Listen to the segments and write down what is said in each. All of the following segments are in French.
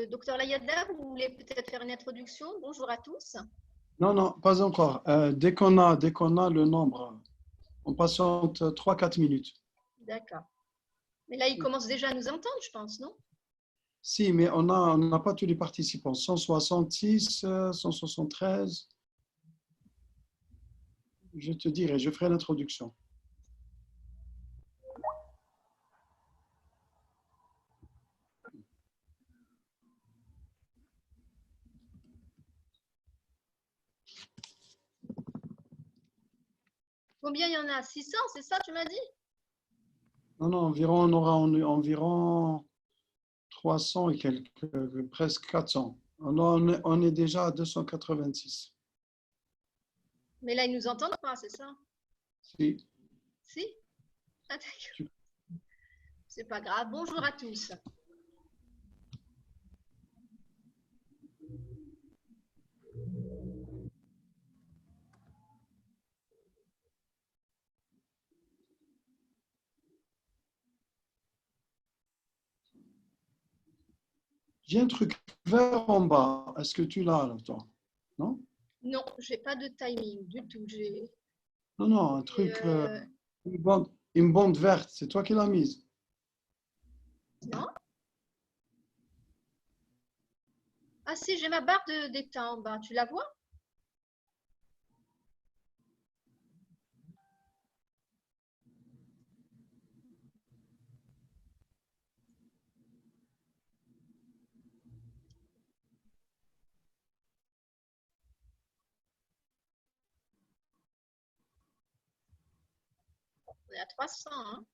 Docteur Layada, vous voulez peut-être faire une introduction? Bonjour à tous. Non, non, pas encore. Dès qu'on a le nombre, on patiente 3-4 minutes. D'accord. Mais là, il commence déjà à nous entendre, je pense, non? Si, mais on n'a pas tous les participants. 166, 173. Je te dirai, je ferai l'introduction. Combien il y en a? 600, c'est ça, tu m'as dit? Non, non, on aura environ 300 et quelques, presque 400. On est déjà à 286. Mais là, ils nous entendent pas, c'est ça? Si. Si? Ah, d'accord. C'est pas grave. Bonjour à tous. J'ai un truc vert en bas. Est-ce que tu l'as, là, toi? Non? Non, j'ai pas de timing du tout. Non, non, un truc, Euh, une bande verte. C'est toi qui l'as mise. Non? Ah si, j'ai ma barre d'état en bas. Tu la vois? On est à 300, hein?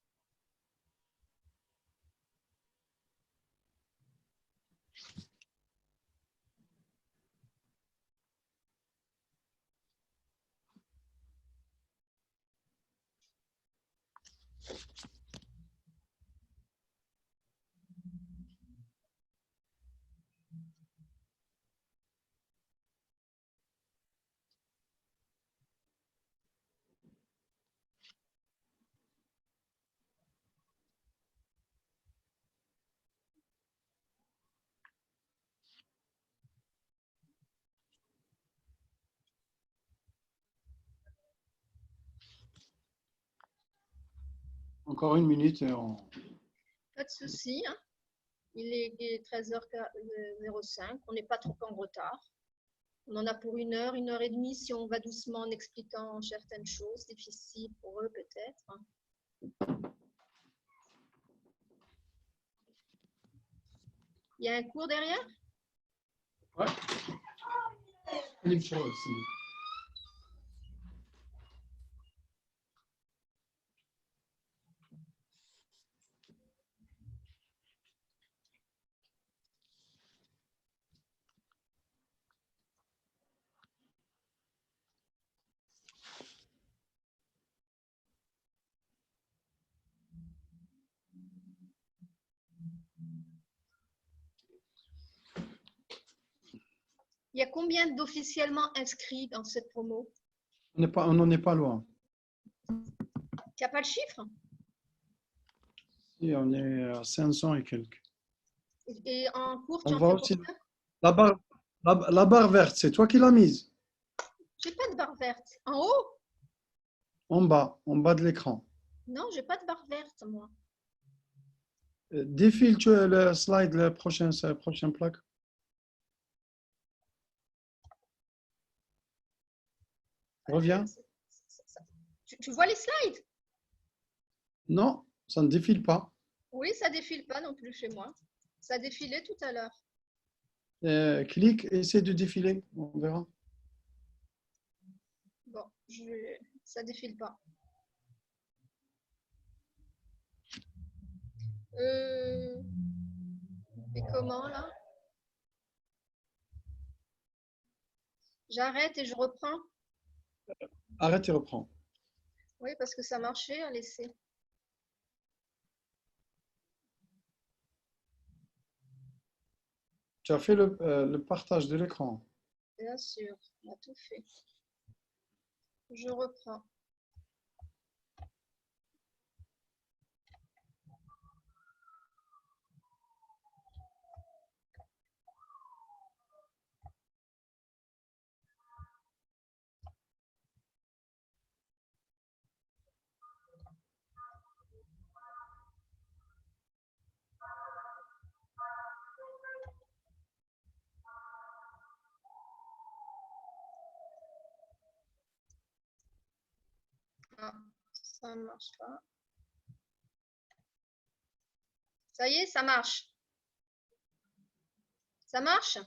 Encore une minute et on... Pas de souci, hein? Il est 13h05. On n'est pas trop en retard. On en a pour 1 heure et demie si on va doucement en expliquant certaines choses difficiles pour eux peut-être. Il y a un cours derrière? Ouais. Elle est chaude aussi. Il y a combien d'officiellement inscrits dans cette promo? On n'en est pas loin. Il n'y a pas le chiffre? Si, on est à 500 et quelques. Et en cours, tu On en va fais aussi. combien? La barre verte, c'est toi qui l'as mise. J'ai pas de barre verte. En haut? En bas de l'écran. Non, j'ai pas de barre verte, moi. Défile le slide, la prochaine plaque. Reviens. Tu vois les slides? Non, ça ne défile pas. Oui, ça défile pas non plus chez moi. Ça défilait tout à l'heure. Clique, essaie de défiler. On verra. Bon, ça défile pas. Et comment là? J'arrête et je reprends. Arrête et reprends. Oui, parce que ça marchait à laisser. Tu as fait le partage de l'écran. Bien sûr, on a tout fait. Je reprends. Ça ne marche pas. Ça y est, ça marche. Ça marche?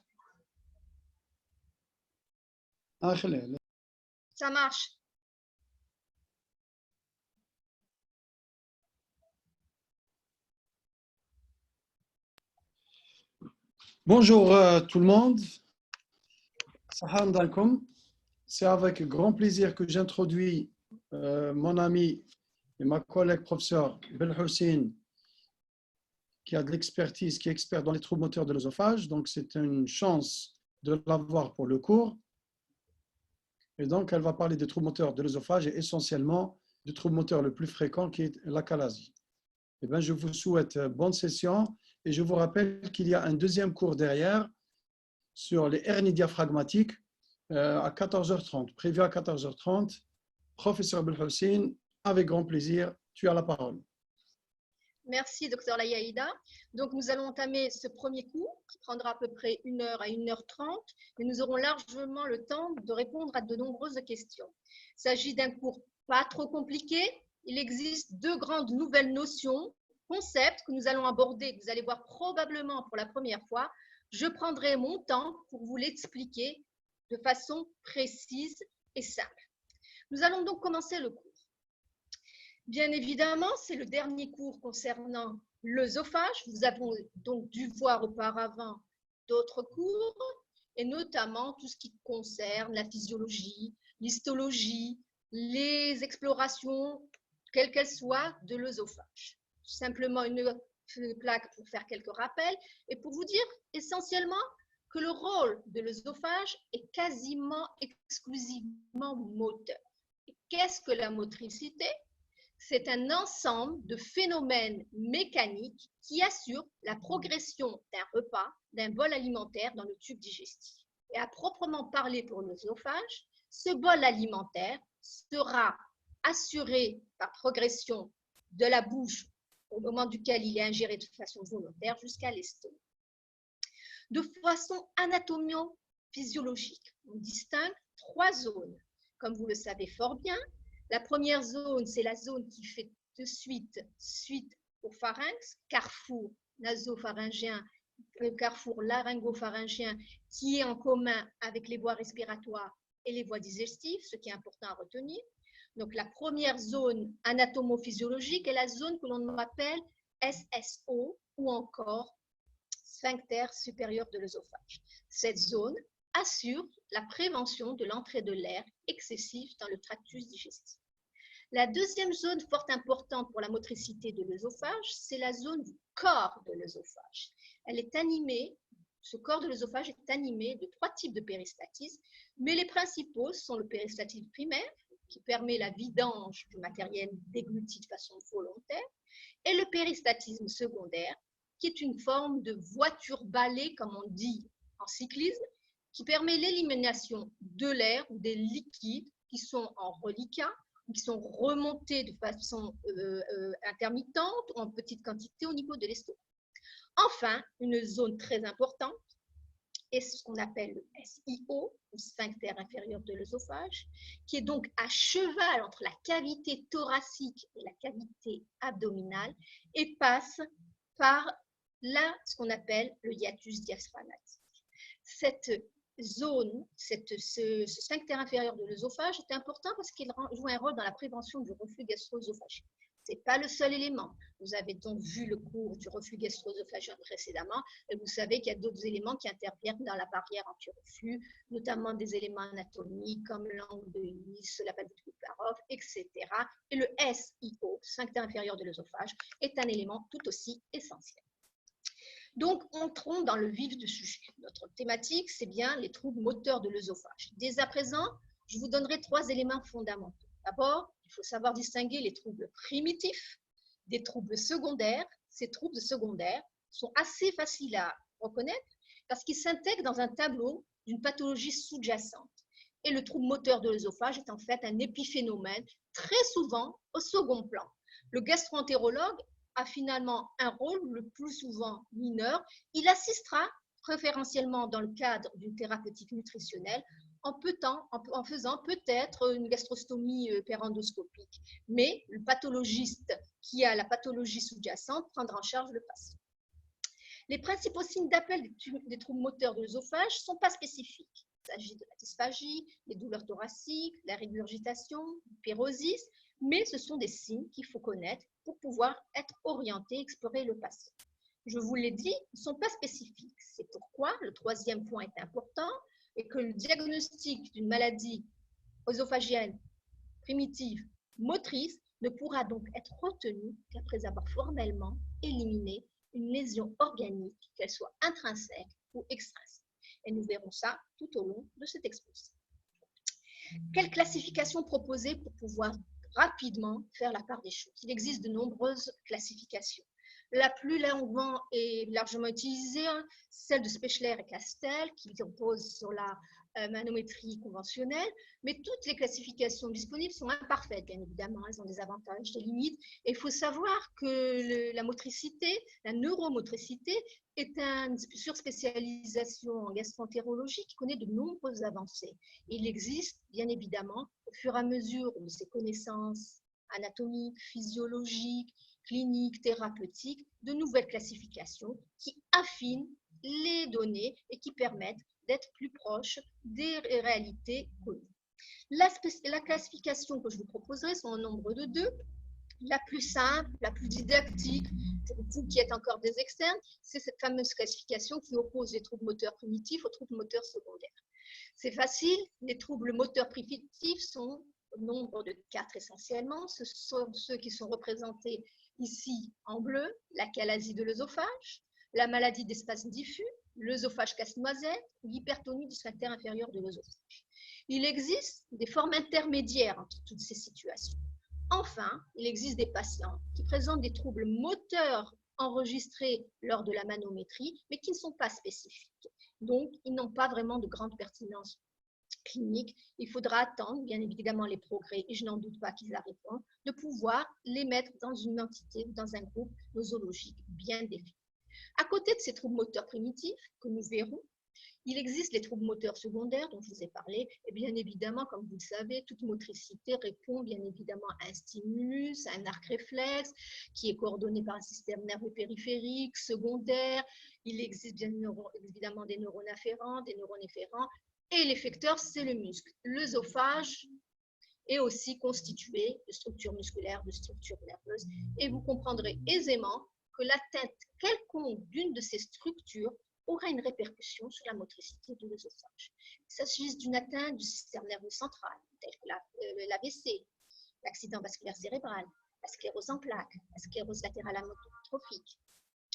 Ça marche. Bonjour tout le monde. Salam alaikum. C'est avec grand plaisir que j'introduis mon ami et ma collègue professeur Belhoussine, qui a de l'expertise, qui est expert dans les troubles moteurs de l'œsophage. Donc, c'est une chance de l'avoir pour le cours. Et donc, elle va parler des troubles moteurs de l'œsophage et essentiellement du trouble moteur le plus fréquent qui est l'achalasie. Eh bien, je vous souhaite bonne session et je vous rappelle qu'il y a un deuxième cours derrière sur les hernies diaphragmatiques à 14h30, prévu à 14h30. Professeur Belhoussine, avec grand plaisir, tu as la parole. Merci, docteur Layaïda. Donc, nous allons entamer ce premier cours qui prendra à peu près 1 heure à 1h30, mais nous aurons largement le temps de répondre à de nombreuses questions. Il s'agit d'un cours pas trop compliqué. Il existe 2 grandes nouvelles notions, concepts que nous allons aborder, que vous allez voir probablement pour la première fois. Je prendrai mon temps pour vous l'expliquer de façon précise et simple. Nous allons donc commencer le cours. Bien évidemment, c'est le dernier cours concernant l'œsophage. Nous avons donc dû voir auparavant d'autres cours, et notamment tout ce qui concerne la physiologie, l'histologie, les explorations, quelles qu'elles soient, de l'œsophage. Simplement une plaque pour faire quelques rappels et pour vous dire essentiellement que le rôle de l'œsophage est quasiment exclusivement moteur. Qu'est-ce que la motricité ? C'est un ensemble de phénomènes mécaniques qui assurent la progression d'un repas, d'un bol alimentaire dans le tube digestif. Et à proprement parler pour l'œsophage, ce bol alimentaire sera assuré par progression de la bouche au moment duquel il est ingéré de façon volontaire jusqu'à l'estomac. De façon anatomio-physiologique, on distingue 3 zones. Comme vous le savez fort bien, la première zone, c'est la zone qui fait de suite au pharynx, carrefour nasopharyngien, carrefour laryngopharyngien, qui est en commun avec les voies respiratoires et les voies digestives, ce qui est important à retenir. Donc, la première zone anatomophysiologique est la zone que l'on appelle SSO ou encore sphincter supérieur de l'œsophage. Cette zone assure la prévention de l'entrée de l'air excessif dans le tractus digestif. La deuxième zone fort importante pour la motricité de l'œsophage, c'est la zone du corps de l'œsophage. Elle est animée, ce corps de l'œsophage est animé de 3 types de péristatismes, mais les principaux sont le péristatisme primaire, qui permet la vidange du matériel dégluti de façon volontaire, et le péristatisme secondaire, qui est une forme de voiture balai, comme on dit en cyclisme, qui permet l'élimination de l'air ou des liquides qui sont en reliquat, qui sont remontés de façon intermittente ou en petite quantité au niveau de l'estomac. Enfin, une zone très importante est ce qu'on appelle le SIO, le sphincter inférieur de l'œsophage, qui est donc à cheval entre la cavité thoracique et la cavité abdominale et passe par là ce qu'on appelle le hiatus diaphragmatique. Cette zone, ce sphincter inférieur de l'œsophage est important parce qu'il joue un rôle dans la prévention du reflux gastro-œsophagien. Ce n'est pas le seul élément. Vous avez donc vu le cours du reflux gastro-œsophagien précédemment et vous savez qu'il y a d'autres éléments qui interviennent dans la barrière anti-reflux, notamment des éléments anatomiques comme l'angle de His, la valve de Kuplarov, etc. Et le SIO, sphincter inférieur de l'œsophage, est un élément tout aussi essentiel. Donc, entrons dans le vif du sujet. Notre thématique, c'est bien les troubles moteurs de l'œsophage. Dès à présent, je vous donnerai 3 éléments fondamentaux. D'abord, il faut savoir distinguer les troubles primitifs des troubles secondaires. Ces troubles secondaires sont assez faciles à reconnaître parce qu'ils s'intègrent dans un tableau d'une pathologie sous-jacente. Et le trouble moteur de l'œsophage est en fait un épiphénomène très souvent au second plan. Le gastro-entérologue a finalement un rôle le plus souvent mineur. Il assistera préférentiellement dans le cadre d'une thérapeutique nutritionnelle en faisant peut-être une gastrostomie périendoscopique. Mais le pathologiste qui a la pathologie sous-jacente prendra en charge le patient. Les principaux signes d'appel des troubles moteurs de l'œsophage ne sont pas spécifiques. Il s'agit de la dysphagie, des douleurs thoraciques, la régurgitation, du pyrosis, mais ce sont des signes qu'il faut connaître pour pouvoir être orienté, explorer le patient. Je vous l'ai dit, ils ne sont pas spécifiques. C'est pourquoi le troisième point est important et que le diagnostic d'une maladie œsophagienne primitive motrice ne pourra donc être retenu qu'après avoir formellement éliminé une lésion organique, qu'elle soit intrinsèque ou extrinsèque. Et nous verrons ça tout au long de cet exposé. Quelle classification proposer pour pouvoir rapidement faire la part des choses? Il existe de nombreuses classifications. La plus longuement et largement utilisée, celle de Spechler et Castel, qui repose sur la manométrie conventionnelle, mais toutes les classifications disponibles sont imparfaites, bien évidemment, elles ont des avantages, des limites, et il faut savoir que la motricité, la neuromotricité, est une surspécialisation en gastroentérologie qui connaît de nombreuses avancées. Il existe, bien évidemment, au fur et à mesure de ses connaissances anatomiques, physiologiques, cliniques, thérapeutiques, de nouvelles classifications qui affinent les données et qui permettent d'être plus proches des réalités connues. La classification que je vous proposerai sont au nombre de 2. La plus simple, la plus didactique, pour vous qui êtes encore des externes, c'est cette fameuse classification qui oppose les troubles moteurs primitifs aux troubles moteurs secondaires. C'est facile, les troubles moteurs primitifs sont au nombre de 4 essentiellement. Ce sont ceux qui sont représentés ici en bleu, la chalasie de l'œsophage, la maladie d'espace diffus, l'œsophage casse-noisette ou l'hypertonie du sphincter inférieur de l'œsophage. Il existe des formes intermédiaires entre toutes ces situations. Enfin, il existe des patients qui présentent des troubles moteurs enregistrés lors de la manométrie, mais qui ne sont pas spécifiques. Donc, ils n'ont pas vraiment de grande pertinence clinique. Il faudra attendre, bien évidemment, les progrès, et je n'en doute pas qu'ils arriveront, de pouvoir les mettre dans une entité, dans un groupe nosologique bien défini. À côté de ces troubles moteurs primitifs que nous verrons, il existe les troubles moteurs secondaires dont je vous ai parlé, et bien évidemment, comme vous le savez, toute motricité répond bien évidemment à un stimulus, à un arc réflexe qui est coordonné par un système nerveux périphérique, secondaire. Il existe bien évidemment des neurones afférents, des neurones efférents, et l'effecteur, c'est le muscle. L'œsophage est aussi constitué de structures musculaires, de structures nerveuses, et vous comprendrez aisément que l'atteinte quelconque d'une de ces structures aura une répercussion sur la motricité de l'œsophage. Il s'agisse d'une atteinte du système nerveux central, tel que l'AVC, l'accident vasculaire cérébral, la sclérose en plaques, la sclérose latérale amyotrophique,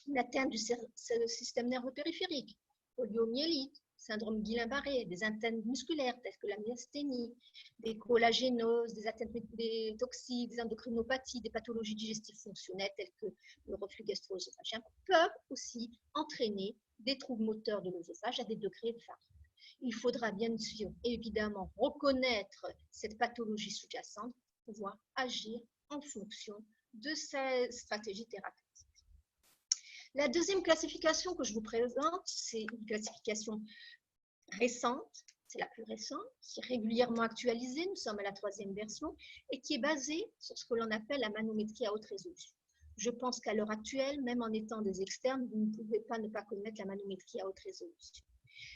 une atteinte du système nerveux périphérique, poliomyélite, syndrome Guillain-Barré, des atteintes musculaires telles que la myasthénie, des collagénoses, des atteintes des toxiques, des endocrinopathies, des pathologies digestives fonctionnelles telles que le reflux gastro-œsophagien peuvent aussi entraîner des troubles moteurs de l'œsophage à des degrés variables. Il faudra bien sûr évidemment reconnaître cette pathologie sous-jacente pour pouvoir agir en fonction de sa stratégie thérapeutique. La deuxième classification que je vous présente, c'est une classification récente, c'est la plus récente, qui est régulièrement actualisée, nous sommes à la 3e version, et qui est basée sur ce que l'on appelle la manométrie à haute résolution. Je pense qu'à l'heure actuelle, même en étant des externes, vous ne pouvez pas ne pas connaître la manométrie à haute résolution.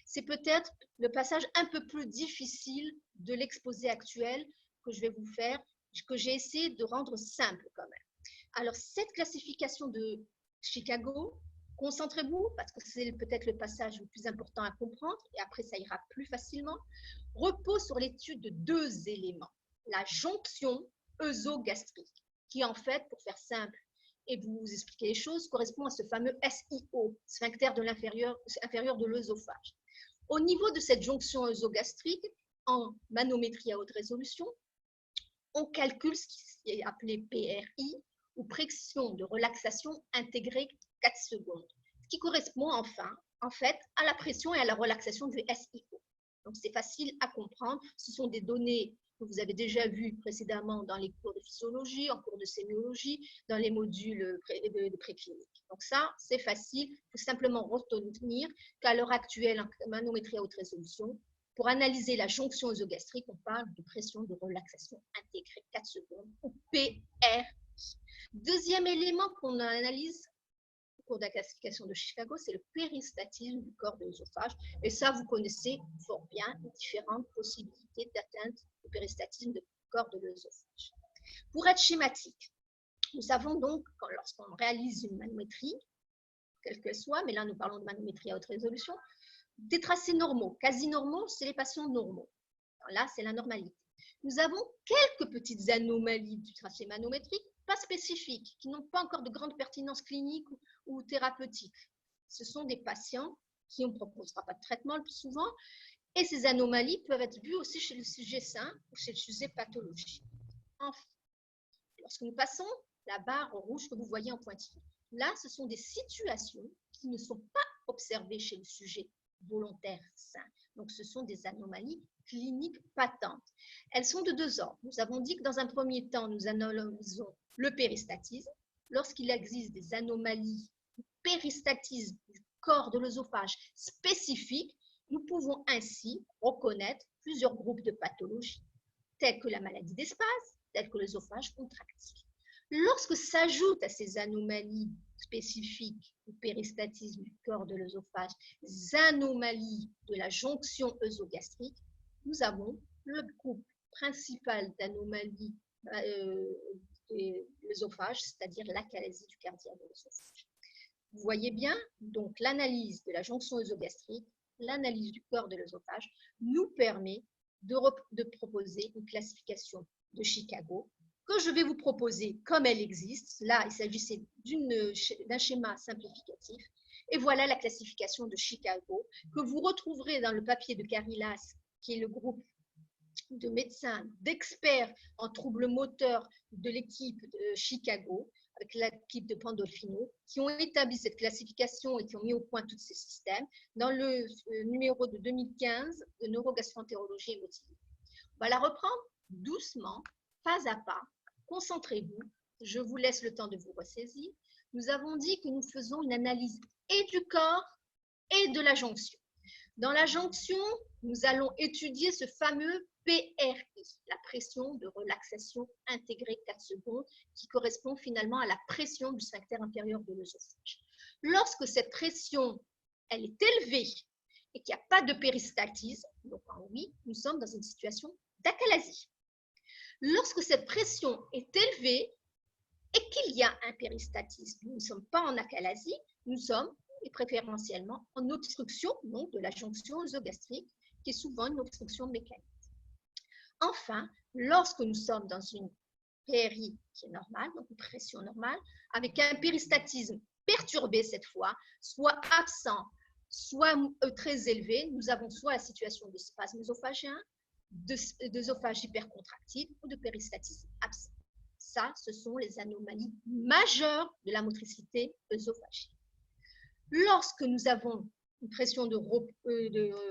C'est peut-être le passage un peu plus difficile de l'exposé actuel que je vais vous faire, que j'ai essayé de rendre simple quand même. Alors, cette classification de Chicago, concentrez-vous, parce que c'est peut-être le passage le plus important à comprendre, et après ça ira plus facilement, repose sur l'étude de 2 éléments. La jonction œsogastrique, qui en fait, pour faire simple et vous expliquer les choses, correspond à ce fameux SIO, sphincter de l'inférieur inférieur de l'œsophage. Au niveau de cette jonction œsogastrique, en manométrie à haute résolution, on calcule ce qui est appelé PRI, ou pression de relaxation intégrée 4 secondes, ce qui correspond en fait à la pression et à la relaxation du SIO. Donc c'est facile à comprendre, ce sont des données que vous avez déjà vues précédemment dans les cours de physiologie, en cours de sémiologie, dans les modules de préclinique. Donc ça, c'est facile, il faut simplement retenir qu'à l'heure actuelle, en manométrie à haute résolution, Pour analyser la jonction œsogastrique, on parle de pression de relaxation intégrée 4 secondes, ou PRI. Deuxième élément qu'on analyse au cours de la classification de Chicago, c'est le péristatisme du corps de l'œsophage. Et ça, vous connaissez fort bien les différentes possibilités d'atteinte du péristatisme du corps de l'œsophage. Pour être schématique, nous savons donc, lorsqu'on réalise une manométrie, quelle qu'elle soit, mais là nous parlons de manométrie à haute résolution, des tracés normaux, quasi normaux, c'est les patients normaux. Alors là, c'est la normalité. Nous avons quelques petites anomalies du tracé manométrique, pas spécifiques, qui n'ont pas encore de grande pertinence clinique ou thérapeutique. Ce sont des patients qui on ne proposera pas de traitement le plus souvent, et ces anomalies peuvent être vues aussi chez le sujet sain ou chez le sujet pathologique. Enfin, lorsque nous passons la barre rouge que vous voyez en pointillé, là, ce sont des situations qui ne sont pas observées chez le sujet volontaire sain. Donc, ce sont des anomalies cliniques patentes. Elles sont de deux ordres. Nous avons dit que dans un premier temps, nous analysons le péristatisme. Lorsqu'il existe des anomalies du péristatisme du corps de l'œsophage spécifiques, nous pouvons ainsi reconnaître plusieurs groupes de pathologies, telles que la maladie d'Espaz, telles que l'œsophage contractile. Lorsque s'ajoutent à ces anomalies spécifiques du péristatisme du corps de l'œsophage, des anomalies de la jonction œsogastrique, nous avons le groupe principal d'anomalies de l'œsophage, c'est-à-dire l'achalasie du cardiaque de l'œsophage. Vous voyez bien, donc l'analyse de la jonction œsogastrique, l'analyse du corps de l'œsophage nous permet de proposer une classification de Chicago que je vais vous proposer comme elle existe. Là, il s'agissait d'un schéma simplificatif. Et voilà la classification de Chicago que vous retrouverez dans le papier de Carilas, qui est le groupe de médecins, d'experts en troubles moteurs de l'équipe de Chicago, avec l'équipe de Pandolfino, qui ont établi cette classification et qui ont mis au point tous ces systèmes dans le numéro de 2015 de neurogastroentérologie émotive. On va la reprendre doucement, pas à pas. Concentrez-vous, je vous laisse le temps de vous ressaisir. Nous avons dit que nous faisons une analyse et du corps et de la jonction. Dans la jonction, nous allons étudier ce fameux PRI, la pression de relaxation intégrée 4 secondes, qui correspond finalement à la pression du sphincter inférieur de l'œsophage. Lorsque cette pression elle est élevée et qu'il n'y a pas de péristatisme, donc oui, nous sommes dans une situation d'achalasie. Lorsque cette pression est élevée et qu'il y a un péristatisme, nous ne sommes pas en achalasie, nous sommes préférentiellement en obstruction donc, de la jonction œsogastrique, qui est souvent une obstruction mécanique. Enfin, lorsque nous sommes dans une PRI qui est normale, donc une pression normale, avec un péristatisme perturbé cette fois, soit absent, soit très élevé, nous avons soit la situation de spasme œsophagien, d'œsophage hypercontractile ou de péristatisme absent. Ça, ce sont les anomalies majeures de la motricité œsophagienne. Lorsque nous avons une pression de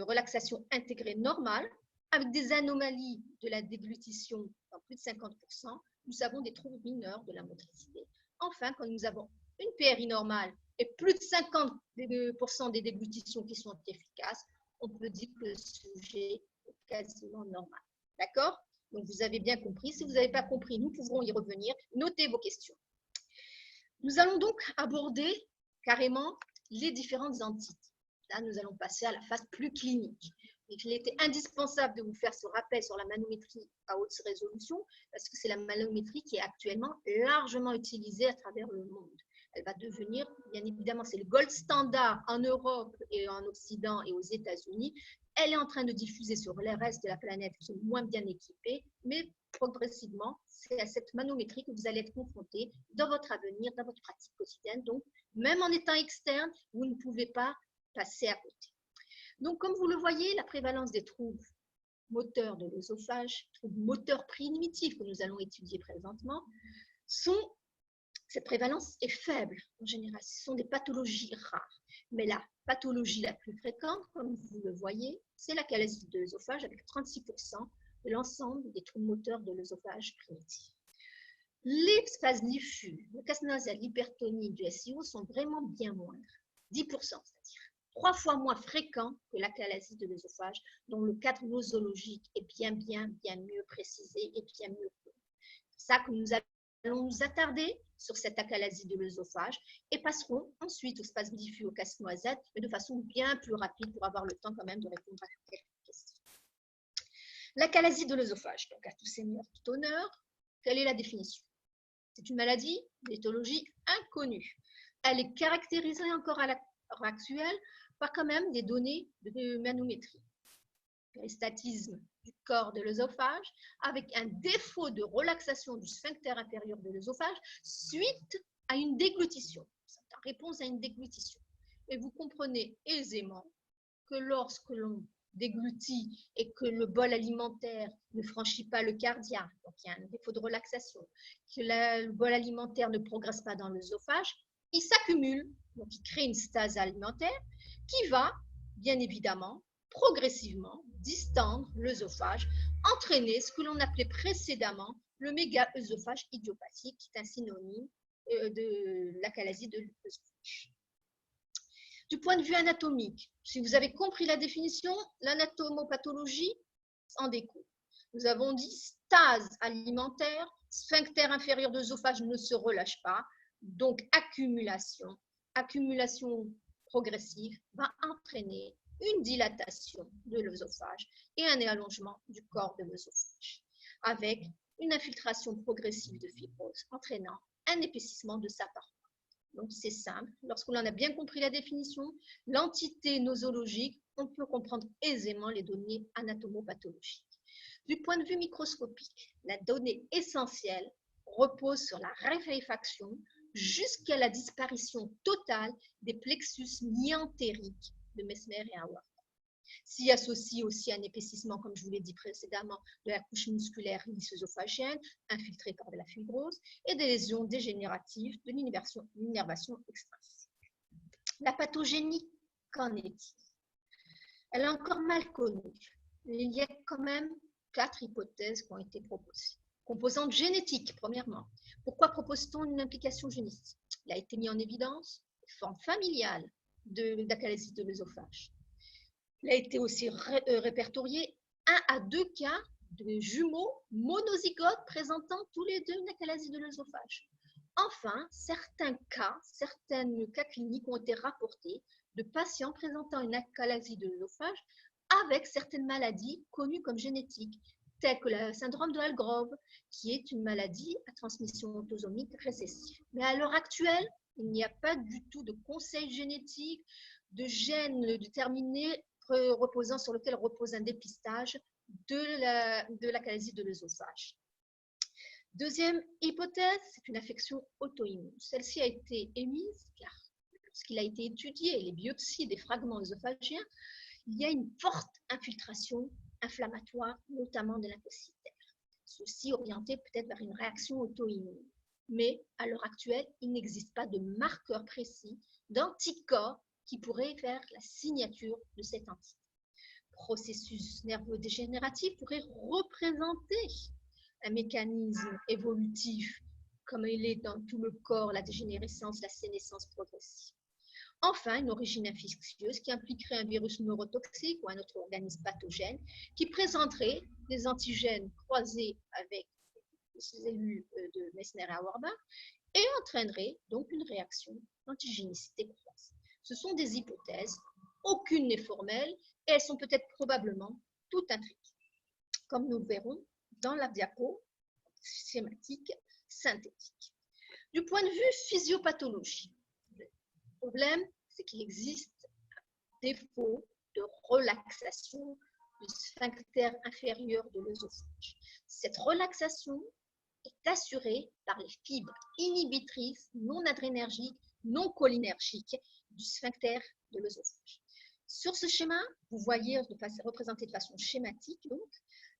relaxation intégrée normale, avec des anomalies de la déglutition dans plus de 50%, nous avons des troubles mineurs de la motricité. Enfin, quand nous avons une PRI normale et plus de 50% des déglutitions qui sont efficaces, on peut dire que le sujet est quasiment normal. D'accord? Donc, vous avez bien compris. Si vous n'avez pas compris, nous pourrons y revenir. Notez vos questions. Nous allons donc aborder carrément les différentes entités. Là, nous allons passer à la phase plus clinique. Il était indispensable de vous faire ce rappel sur la manométrie à haute résolution parce que c'est la manométrie qui est actuellement largement utilisée à travers le monde. Elle va devenir, bien évidemment, c'est le gold standard en Europe et en Occident et aux États-Unis. Elle est en train de diffuser sur le reste de la planète qui sont moins bien équipés, mais progressivement, c'est à cette manométrie que vous allez être confrontés dans votre avenir, dans votre pratique quotidienne. Donc, même en étant externe, vous ne pouvez pas passer à côté. Donc, comme vous le voyez, la prévalence des troubles moteurs de l'œsophage, troubles moteurs primitifs que nous allons étudier présentement, cette prévalence est faible en général. Ce sont des pathologies rares. Mais la pathologie la plus fréquente, comme vous le voyez, c'est l'achalasie de l'œsophage avec 36% de l'ensemble des troubles moteurs de l'œsophage primitif. Les spasmes diffus, le casse nasal, l'hypertonie du SIO sont vraiment bien moindres, 10%, c'est-à-dire. 3 fois moins fréquent que l'achalasie de l'œsophage, dont le cadre nosologique est bien mieux précisé et bien mieux connu. C'est ça que nous allons nous attarder sur cette achalasie de l'œsophage et passerons ensuite au spasme diffus au casse-noisette, mais de façon bien plus rapide pour avoir le temps quand même de répondre à quelques questions. L'achalasie de l'œsophage, donc à tout seigneur, tout honneur, quelle est la définition? C'est une maladie d'éthologie inconnue. Elle est caractérisée encore à l'heure actuelle par quand même des données de manométrie. Péristatisme du corps de l'œsophage avec un défaut de relaxation du sphincter inférieur de l'œsophage suite à une déglutition. C'est en réponse à une déglutition. Et vous comprenez aisément que lorsque l'on déglutit et que le bol alimentaire ne franchit pas le cardiaque, donc il y a un défaut de relaxation, que le bol alimentaire ne progresse pas dans l'œsophage, il s'accumule, donc il crée une stase alimentaire qui va, bien évidemment, progressivement distendre l'œsophage, entraîner ce que l'on appelait précédemment le méga-œsophage idiopathique, qui est un synonyme de l'achalasie de l'œsophage. Du point de vue anatomique, si vous avez compris la définition, l'anatomopathologie en découle. Nous avons dit stase alimentaire, sphincter inférieur de l'œsophage ne se relâche pas, donc accumulation progressive va entraîner une dilatation de l'œsophage et un allongement du corps de l'œsophage, avec une infiltration progressive de fibrose entraînant un épaississement de sa paroi. Donc, c'est simple. Lorsqu'on en a bien compris la définition, l'entité nosologique, on peut comprendre aisément les données anatomopathologiques. Du point de vue microscopique, la donnée essentielle repose sur la raréfaction jusqu'à la disparition totale des plexus mi-entériques de Mesmer et Auerbach. S'y associe aussi un épaississement, comme je vous l'ai dit précédemment, de la couche musculaire lisse-œsophagienne, infiltrée par de la fibrose, et des lésions dégénératives de l'innervation extrinsèque. La pathogénie, qu'en est-il? Elle est encore mal connue. Il y a quand même 4 hypothèses qui ont été proposées. Composante génétique, premièrement. Pourquoi propose-t-on une implication génétique? Il a été mis en évidence une forme familiale d'achalasie de l'œsophage. Il a été aussi répertorié 1 à 2 cas de jumeaux monozygotes présentant tous les deux une achalasie de l'œsophage. Enfin, certains cas cliniques ont été rapportés de patients présentant une achalasie de l'œsophage avec certaines maladies connues comme génétiques, telles que le syndrome de Hallgrove, qui est une maladie à transmission autosomique récessive. Mais à l'heure actuelle, il n'y a pas du tout de conseil génétique, de gènes déterminés reposant sur lequel repose un dépistage de l'achalasie de l'œsophage. Deuxième hypothèse, c'est une affection auto-immune. Celle-ci a été émise car lorsqu'il a été étudié les biopsies des fragments œsophagiens, il y a une forte infiltration inflammatoire, notamment de lymphocytaires. Ceci orienté peut-être vers une réaction auto-immune. Mais à l'heure actuelle, il n'existe pas de marqueur précis d'anticorps qui pourrait faire la signature de cette entité. Processus nerveux dégénératif pourrait représenter un mécanisme évolutif, comme il est dans tout le corps, la dégénérescence, la sénescence progressive. Enfin, une origine infectieuse qui impliquerait un virus neurotoxique ou un autre organisme pathogène qui présenterait des antigènes croisés avec les cellules de Mesmer et Auerbach et entraînerait donc une réaction d'antigénicité croisée. Ce sont des hypothèses, aucune n'est formelle et elles sont peut-être probablement toutes intriquées, comme nous le verrons dans la diapo schématique synthétique. Du point de vue physiopathologie, le problème, c'est qu'il existe un défaut de relaxation du sphincter inférieur de l'œsophage. Cette relaxation est assurée par les fibres inhibitrices non adrénergiques, non cholinergiques du sphincter de l'œsophage. Sur ce schéma, vous voyez représenté de façon schématique, donc,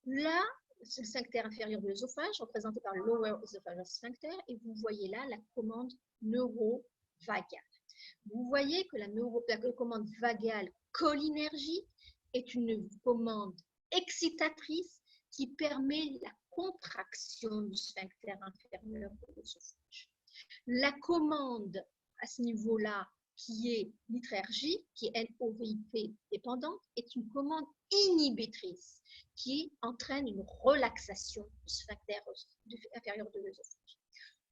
là, c'est le sphincter inférieur de l'œsophage, représenté par le lower esophageal sphincter, et vous voyez là la commande neurovagale. Vous voyez que la commande vagale cholinergique est une commande excitatrice qui permet la contraction du sphincter inférieur de l'œsophage. La commande à ce niveau-là, qui est nitrergique, qui est NOVIP dépendante, est une commande inhibitrice qui entraîne une relaxation du sphincter inférieur de l'œsophage.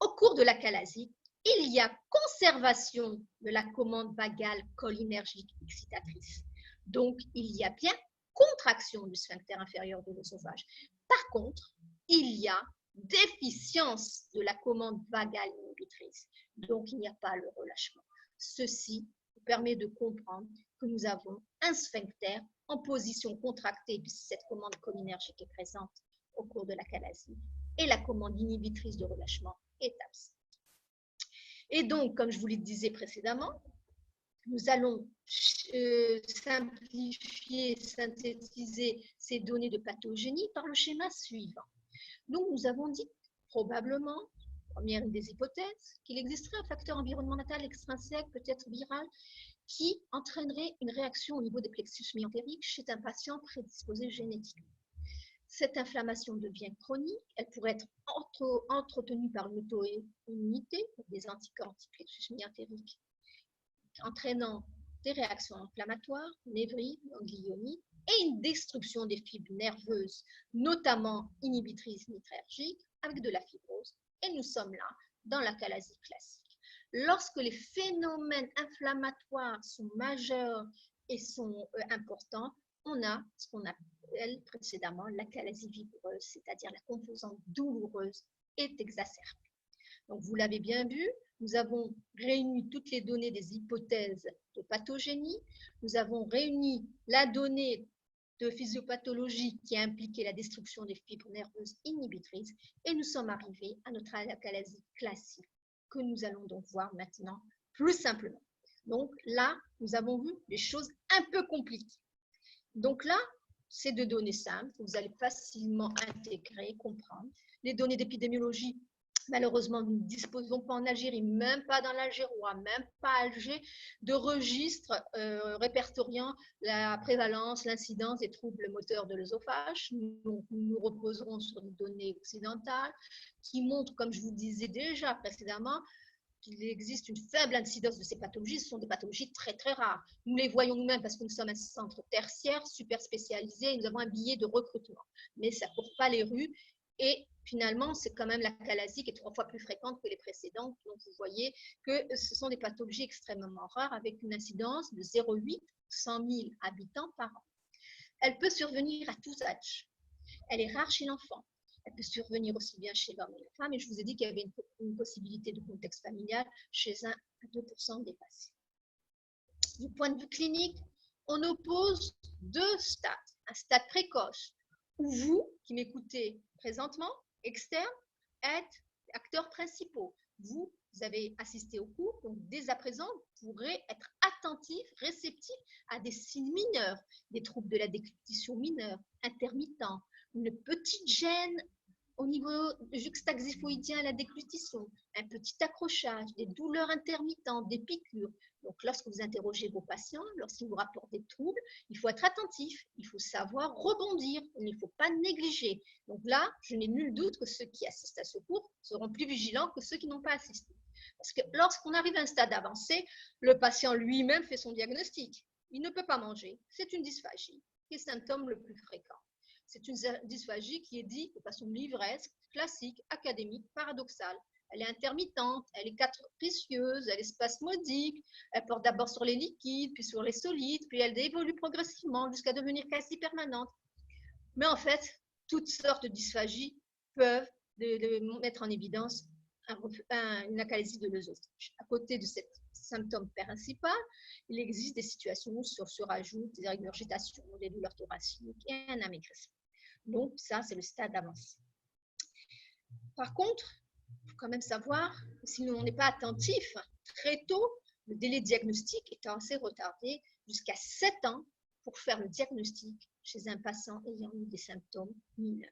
Au cours de l'achalasie, il y a conservation de la commande vagale cholinergique excitatrice. Donc, il y a bien contraction du sphincter inférieur de l'œsophage. Par contre, il y a déficience de la commande vagale inhibitrice. Donc, il n'y a pas le relâchement. Ceci permet de comprendre que nous avons un sphincter en position contractée, puisque cette commande cholinergique est présente au cours de l'achalasie, et la commande inhibitrice de relâchement est absente. Et donc, comme je vous le disais précédemment, nous allons simplifier, synthétiser ces données de pathogénie par le schéma suivant. Donc, nous avons dit probablement, première des hypothèses, qu'il existerait un facteur environnemental extrinsèque, peut-être viral, qui entraînerait une réaction au niveau des plexus myantériques chez un patient prédisposé génétiquement. Cette inflammation devient chronique, elle pourrait être entretenue par une auto-immunité, des anticorps anti-plexus myantériques, entraînant des réactions inflammatoires, névrites, ganglioniques, et une destruction des fibres nerveuses, notamment inhibitrices nitrergiques, avec de la fibrose. Et nous sommes là dans l'achalasie classique. Lorsque les phénomènes inflammatoires sont majeurs et sont importants, on a ce qu'on appelle précédemment l'achalasie vigoureuse, c'est-à-dire la composante douloureuse est exacerbée. Donc, vous l'avez bien vu, nous avons réuni toutes les données des hypothèses de pathogénie, nous avons réuni la donnée de physiopathologie qui a impliqué la destruction des fibres nerveuses inhibitrices et nous sommes arrivés à notre achalasie classique que nous allons donc voir maintenant plus simplement. Donc là, nous avons vu des choses un peu compliquées. Donc là, c'est de données simples, vous allez facilement intégrer, comprendre. Les données d'épidémiologie, malheureusement, nous ne disposons pas en Algérie, même pas dans l'Algérois, même pas à Alger, de registres répertoriant la prévalence, l'incidence des troubles moteurs de l'œsophage. Donc, nous nous reposerons sur des données occidentales qui montrent, comme je vous disais déjà précédemment, qu'il existe une faible incidence de ces pathologies. Ce sont des pathologies très, très rares. Nous les voyons nous-mêmes parce que nous sommes un centre tertiaire, super spécialisé, et nous avons un billet de recrutement. Mais ça ne court pas les rues. Et finalement, c'est quand même l'achalasie qui est 3 fois plus fréquente que les précédentes. Donc, vous voyez que ce sont des pathologies extrêmement rares avec une incidence de 0,8 100 000 habitants par an. Elle peut survenir à tous âges. Elle est rare chez l'enfant. Elle peut survenir aussi bien chez l'homme et la femme. Et je vous ai dit qu'il y avait une possibilité de contexte familial chez 1 à 2% des patients. Du point de vue clinique, on oppose 2 stades. Un stade précoce, où vous, qui m'écoutez présentement, externe, êtes acteurs principaux. Vous avez assisté au cours, donc dès à présent, vous pourrez être attentif, réceptif à des signes mineurs, des troubles de la déglutition mineure, intermittents, une petite gêne au niveau juxtaxiphoïdien à la déglutition, un petit accrochage, des douleurs intermittentes, des piqûres. Donc, lorsque vous interrogez vos patients, lorsqu'ils vous rapportent des troubles, il faut être attentif, il faut savoir rebondir, il ne faut pas négliger. Donc là, je n'ai nul doute que ceux qui assistent à ce cours seront plus vigilants que ceux qui n'ont pas assisté. Parce que lorsqu'on arrive à un stade avancé, le patient lui-même fait son diagnostic. Il ne peut pas manger, c'est une dysphagie, qui est le symptôme le plus fréquent. C'est une dysphagie qui est dite de façon livresque, classique, académique, paradoxale. Elle est intermittente, elle est capricieuse, elle est spasmodique, elle porte d'abord sur les liquides, puis sur les solides, puis elle évolue progressivement jusqu'à devenir quasi permanente. Mais en fait, toutes sortes de dysphagies peuvent mettre en évidence une achalasie de l'œsophage. À côté de ce symptôme principal, il existe des situations où se surajoutent des régurgitations, des douleurs thoraciques et un amaigrissement. Donc, ça, c'est le stade avancé. Par contre, il faut quand même savoir que si on n'est pas attentif, très tôt, le délai de diagnostic est assez retardé, jusqu'à 7 ans pour faire le diagnostic chez un patient ayant eu des symptômes mineurs.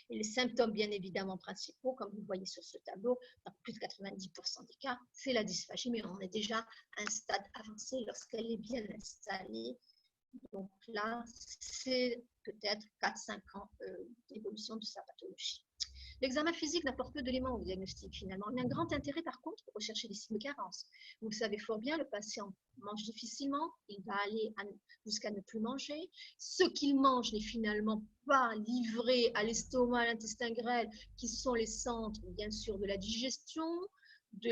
Et les symptômes, bien évidemment, principaux, comme vous voyez sur ce tableau, dans plus de 90% des cas, c'est la dysphagie, mais on est déjà à un stade avancé lorsqu'elle est bien installée. Donc là, c'est peut-être 4-5 ans d'évolution de sa pathologie. L'examen physique n'apporte peu d'éléments au diagnostic finalement. Il y a un grand intérêt par contre pour rechercher des signes de carence. Vous le savez fort bien, le patient mange difficilement, il va aller jusqu'à ne plus manger. Ce qu'il mange n'est finalement pas livré à l'estomac, à l'intestin grêle, qui sont les centres bien sûr de la digestion, de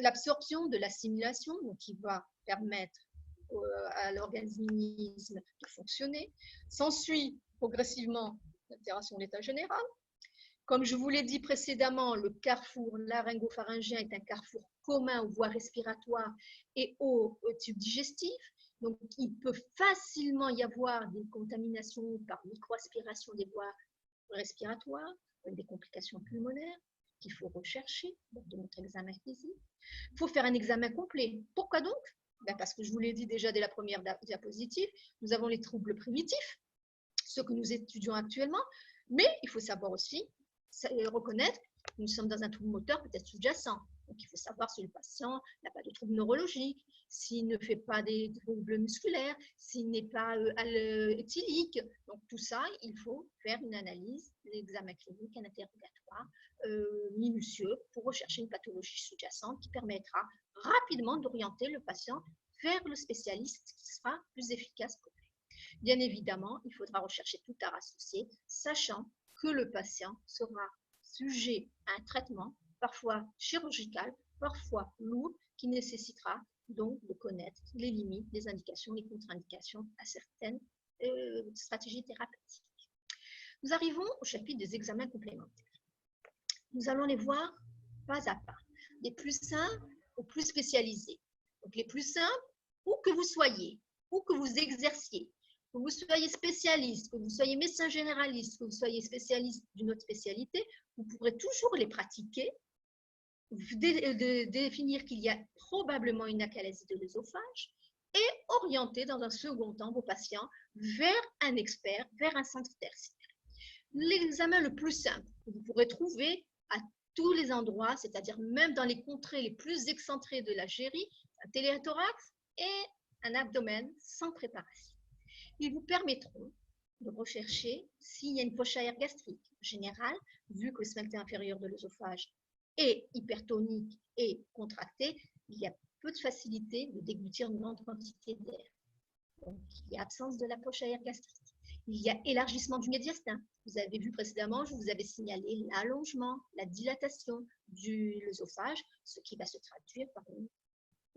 l'absorption, de l'assimilation, donc qui va permettre à l'organisme de fonctionner. S'ensuit progressivement l'altération de l'état général. Comme je vous l'ai dit précédemment, le carrefour laryngopharyngien est un carrefour commun aux voies respiratoires et au tube digestif. Donc, il peut facilement y avoir des contaminations par microaspiration des voies respiratoires, des complications pulmonaires qu'il faut rechercher lors de notre examen physique. Il faut faire un examen complet. Pourquoi donc? Parce que je vous l'ai dit déjà dès la première diapositive, nous avons les troubles primitifs, ceux que nous étudions actuellement, mais il faut savoir aussi reconnaître que nous sommes dans un trouble moteur peut-être sous-jacent. Donc, il faut savoir si le patient n'a pas de troubles neurologiques, s'il ne fait pas des troubles musculaires, s'il n'est pas éthylique. Donc, tout ça, il faut faire une analyse, l'examen clinique, un interrogatoire minutieux pour rechercher une pathologie sous-jacente qui permettra rapidement d'orienter le patient vers le spécialiste qui sera plus efficace pour lui. Bien évidemment, il faudra rechercher tout art associé, sachant que le patient sera sujet à un traitement, parfois chirurgical, parfois lourd, qui nécessitera donc de connaître les limites, les indications, les contre-indications à certaines stratégies thérapeutiques. Nous arrivons au chapitre des examens complémentaires. Nous allons les voir pas à pas, des plus simples aux plus spécialisés. Donc les plus simples, où que vous soyez, où que vous exerciez, que vous soyez spécialiste, que vous soyez médecin généraliste, que vous soyez spécialiste d'une autre spécialité, vous pourrez toujours les pratiquer, définir qu'il y a probablement une acalasie de l'œsophage et orienter dans un second temps vos patients vers un expert, vers un centre tertiaire. L'examen le plus simple que vous pourrez trouver à tous les endroits, c'est-à-dire même dans les contrées les plus excentrées de l'Algérie, un téléthorax et un abdomen sans préparation. Ils vous permettront de rechercher s'il y a une poche à air gastrique générale, vu que le sphincter inférieur de l'œsophage est hypertonique et contracté, il y a peu de facilité de déglutir une grande quantité d'air. Donc, il y a absence de la poche à air gastrique. Il y a élargissement du médiastin. Vous avez vu précédemment, je vous avais signalé l'allongement, la dilatation de l'œsophage, ce qui va se traduire par un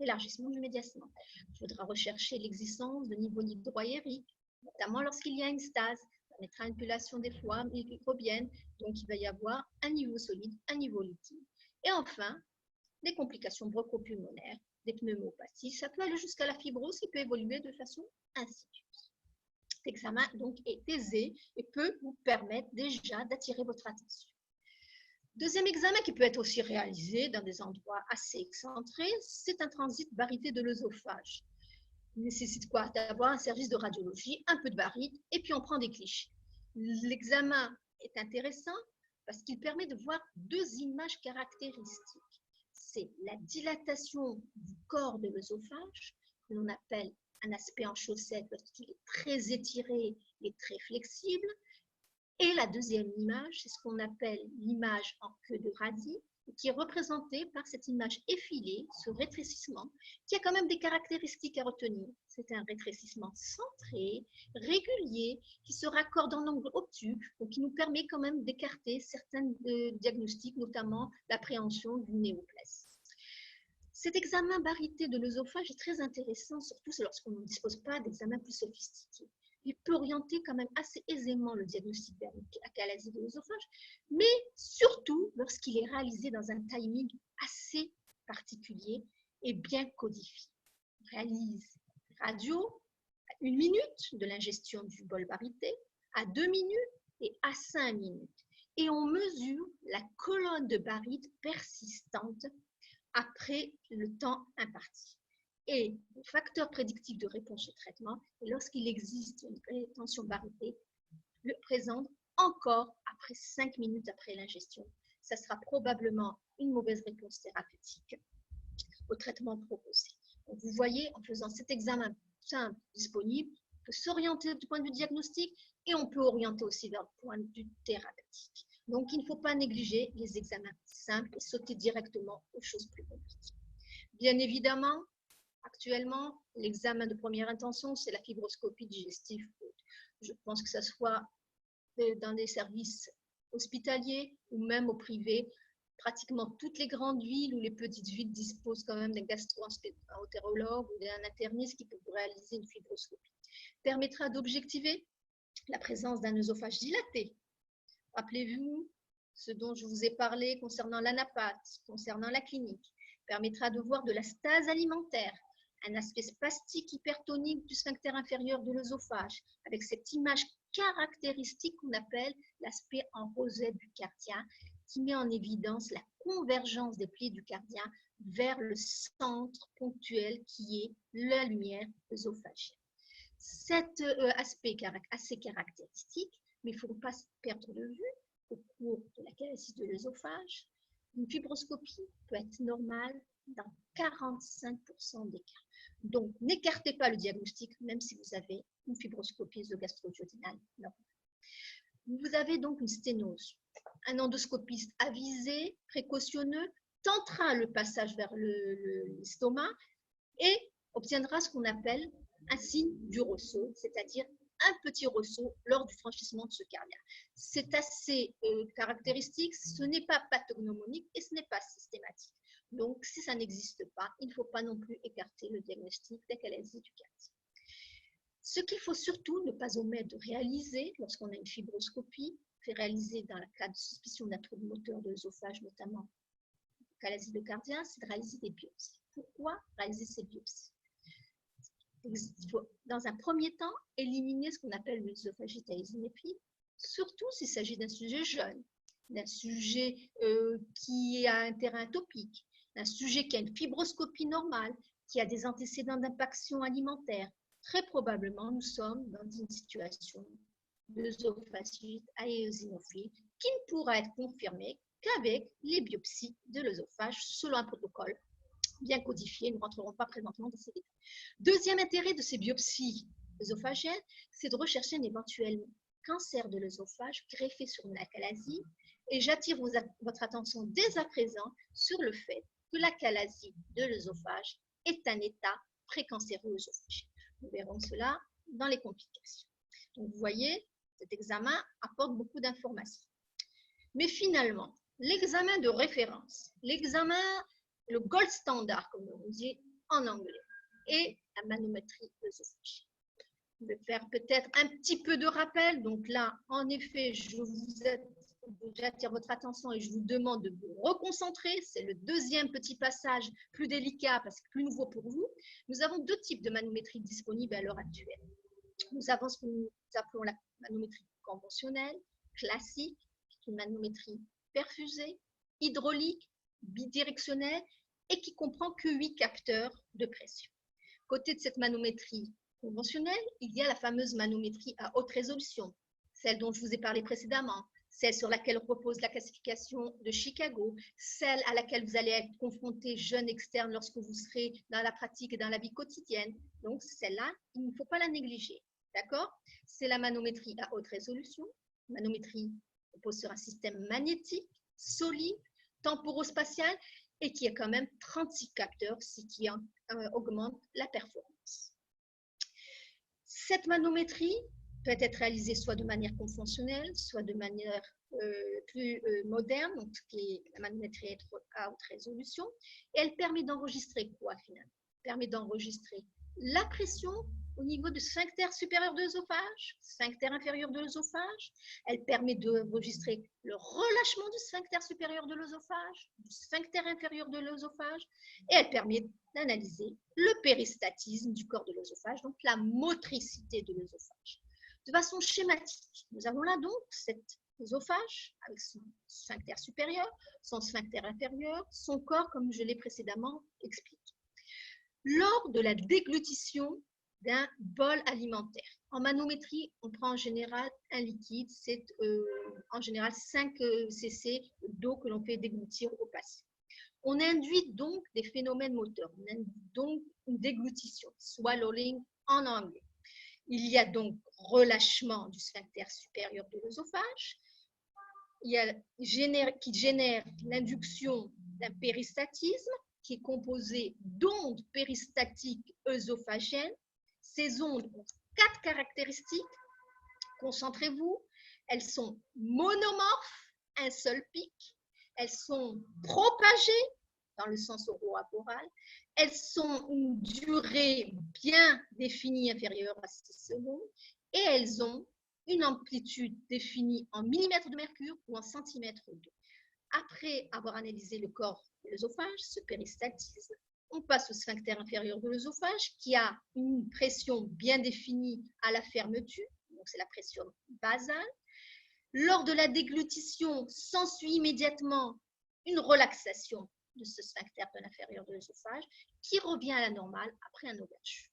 élargissement du médiastin. Il faudra rechercher l'existence de niveaux hydroaériques, notamment lorsqu'il y a une stase. Ça permettra une pulsation des voies microbiennes, donc il va y avoir un niveau solide, un niveau liquide. Et enfin, des complications bronchopulmonaires, des pneumopathies. Ça peut aller jusqu'à la fibrose qui peut évoluer de façon insidieuse. Cet examen donc est aisé et peut vous permettre déjà d'attirer votre attention. Deuxième examen qui peut être aussi réalisé dans des endroits assez excentrés, c'est un transit baryté de l'œsophage. Il nécessite quoi? D'avoir un service de radiologie, un peu de baryte, et puis on prend des clichés. L'examen est intéressant parce qu'il permet de voir deux images caractéristiques. C'est la dilatation du corps de l'œsophage, que l'on appelle un aspect en chaussette lorsqu'il est très étiré et très flexible. Et la deuxième image, c'est ce qu'on appelle l'image en queue de radis, qui est représentée par cette image effilée, ce rétrécissement, qui a quand même des caractéristiques à retenir. C'est un rétrécissement centré, régulier, qui se raccorde en angle obtus, donc qui nous permet quand même d'écarter certains diagnostics, notamment l'appréhension du néoplasie. Cet examen baryté de l'œsophage est très intéressant, surtout lorsqu'on ne dispose pas d'examens plus sophistiqués. Il peut orienter quand même assez aisément le diagnostic d'acalasie de l'œsophage, mais surtout lorsqu'il est réalisé dans un timing assez particulier et bien codifié. On réalise radio à 1 minute de l'ingestion du bol baryté, à 2 minutes et à 5 minutes. Et on mesure la colonne de baryte persistante après le temps imparti. Et le facteur prédictif de réponse au traitement, lorsqu'il existe une rétention barytée, le présente encore après 5 minutes après l'ingestion. Ça sera probablement une mauvaise réponse thérapeutique au traitement proposé. Donc vous voyez, en faisant cet examen simple disponible, on peut s'orienter du point de vue diagnostique et on peut orienter aussi vers le point de vue thérapeutique. Donc, il ne faut pas négliger les examens simples et sauter directement aux choses plus compliquées. Bien évidemment, actuellement, l'examen de première intention, c'est la fibroscopie digestive. Je pense que ce soit dans des services hospitaliers ou même au privé. Pratiquement toutes les grandes villes ou les petites villes disposent quand même d'un gastro-entérologue ou d'un interniste qui peut vous réaliser une fibroscopie. Permettra d'objectiver la présence d'un œsophage dilaté. Rappelez-vous ce dont je vous ai parlé concernant l'anapathe, concernant la clinique. Permettra de voir de la stase alimentaire, un aspect spastique hypertonique du sphincter inférieur de l'œsophage, avec cette image caractéristique qu'on appelle l'aspect en rosette du cardia, qui met en évidence la convergence des plis du cardia vers le centre ponctuel qui est la lumière œsophagienne. Cet aspect assez caractéristique, mais il ne faut pas perdre de vue au cours de la calasie de l'œsophage, une fibroscopie peut être normale dans 45% des cas. Donc, n'écartez pas le diagnostic, même si vous avez une fibroscopie œsogastroduodénale normale. Vous avez donc une sténose. Un endoscopiste avisé, précautionneux, tentera le passage vers l'estomac et obtiendra ce qu'on appelle un signe du ressaut, c'est-à-dire un petit ressaut lors du franchissement de ce cardia. C'est assez caractéristique, ce n'est pas pathognomonique et ce n'est pas systématique. Donc, si ça n'existe pas, il ne faut pas non plus écarter le diagnostic d'achalasie du cardia. Ce qu'il faut surtout ne pas omettre de réaliser lorsqu'on a une fibroscopie, fait réaliser dans le cas de suspicion d'un trouble moteur de l'œsophage, notamment achalasie de cardia, c'est de réaliser des biopsies. Pourquoi réaliser ces biopsies? Il faut, dans un premier temps, éliminer ce qu'on appelle l'œsophagite à isométrie, surtout s'il s'agit d'un sujet jeune, d'un sujet qui a un terrain atopique, d'un sujet qui a une fibroscopie normale, qui a des antécédents d'impaction alimentaire. Très probablement, nous sommes dans une situation d'œsophagite à eosinophile qui ne pourra être confirmée qu'avec les biopsies de l'œsophage selon un protocole bien codifié. Nous ne rentrerons pas présentement dans ces détails. Deuxième intérêt de ces biopsies œsophagiennes, c'est de rechercher un éventuel cancer de l'œsophage greffé sur une achalasie. Et j'attire votre attention dès à présent sur le fait que l'achalasie de l'œsophage est un état précancéreux œsophagien. Nous verrons cela dans les complications. Donc, vous voyez, cet examen apporte beaucoup d'informations. Mais finalement, l'examen de référence, l'examen, le gold standard, comme on dit en anglais, et la manométrie œsophagienne. Je vais faire peut-être un petit peu de rappel. Donc là, en effet, j'attire votre attention et je vous demande de vous reconcentrer. C'est le deuxième petit passage plus délicat parce que plus nouveau pour vous. Nous avons deux types de manométrie disponibles à l'heure actuelle. Nous avons ce que nous appelons la manométrie conventionnelle, classique, qui est une manométrie perfusée, hydraulique, bidirectionnelle et qui comprend que 8 capteurs de pression. Côté de cette manométrie conventionnelle, il y a la fameuse manométrie à haute résolution, celle dont je vous ai parlé précédemment, celle sur laquelle repose la classification de Chicago, celle à laquelle vous allez être confronté jeune externe lorsque vous serez dans la pratique et dans la vie quotidienne. Donc, celle-là, il ne faut pas la négliger. D'accord? C'est la manométrie à haute résolution. Manométrie repose sur un système magnétique, solide, temporospatial et qui a quand même 36 capteurs, ce qui augmente la performance. Cette manométrie peut être réalisée soit de manière conventionnelle, soit de manière plus moderne, donc qui est la manométrie à haute résolution, et elle permet d'enregistrer quoi finalement? Elle permet d'enregistrer la pression au niveau du sphincter supérieur de l'œsophage, sphincter inférieur de l'œsophage. Elle permet d'enregistrer le relâchement du sphincter supérieur de l'œsophage, du sphincter inférieur de l'œsophage, et elle permet d'analyser le péristatisme du corps de l'œsophage, donc la motricité de l'œsophage. De façon schématique, nous avons là donc cet œsophage avec son sphincter supérieur, son sphincter inférieur, son corps comme je l'ai précédemment expliqué. Lors de la déglutition d'un bol alimentaire. En manométrie, on prend en général un liquide, c'est en général 5 cc d'eau que l'on fait déglutir au patient. On induit donc des phénomènes moteurs, on induit donc une déglutition, swallowing en anglais. Il y a donc relâchement du sphincter supérieur de l'œsophage, qui génère l'induction d'un péristatisme qui est composé d'ondes péristatiques œsophagiennes. Ces ondes ont 4 caractéristiques. Concentrez-vous, elles sont monomorphes, un seul pic, elles sont propagées dans le sens oro-aporal, elles sont une durée bien définie inférieure à 6 secondes et elles ont une amplitude définie en millimètres de mercure ou en centimètres d'eau. Après avoir analysé le corps de l'œsophage, ce péristatisme, on passe au sphincter inférieur de l'œsophage qui a une pression bien définie à la fermeture, donc c'est la pression basale. Lors de la déglutition, s'ensuit immédiatement une relaxation de ce sphincter de l'inférieur de l'œsophage qui revient à la normale après un overshoot.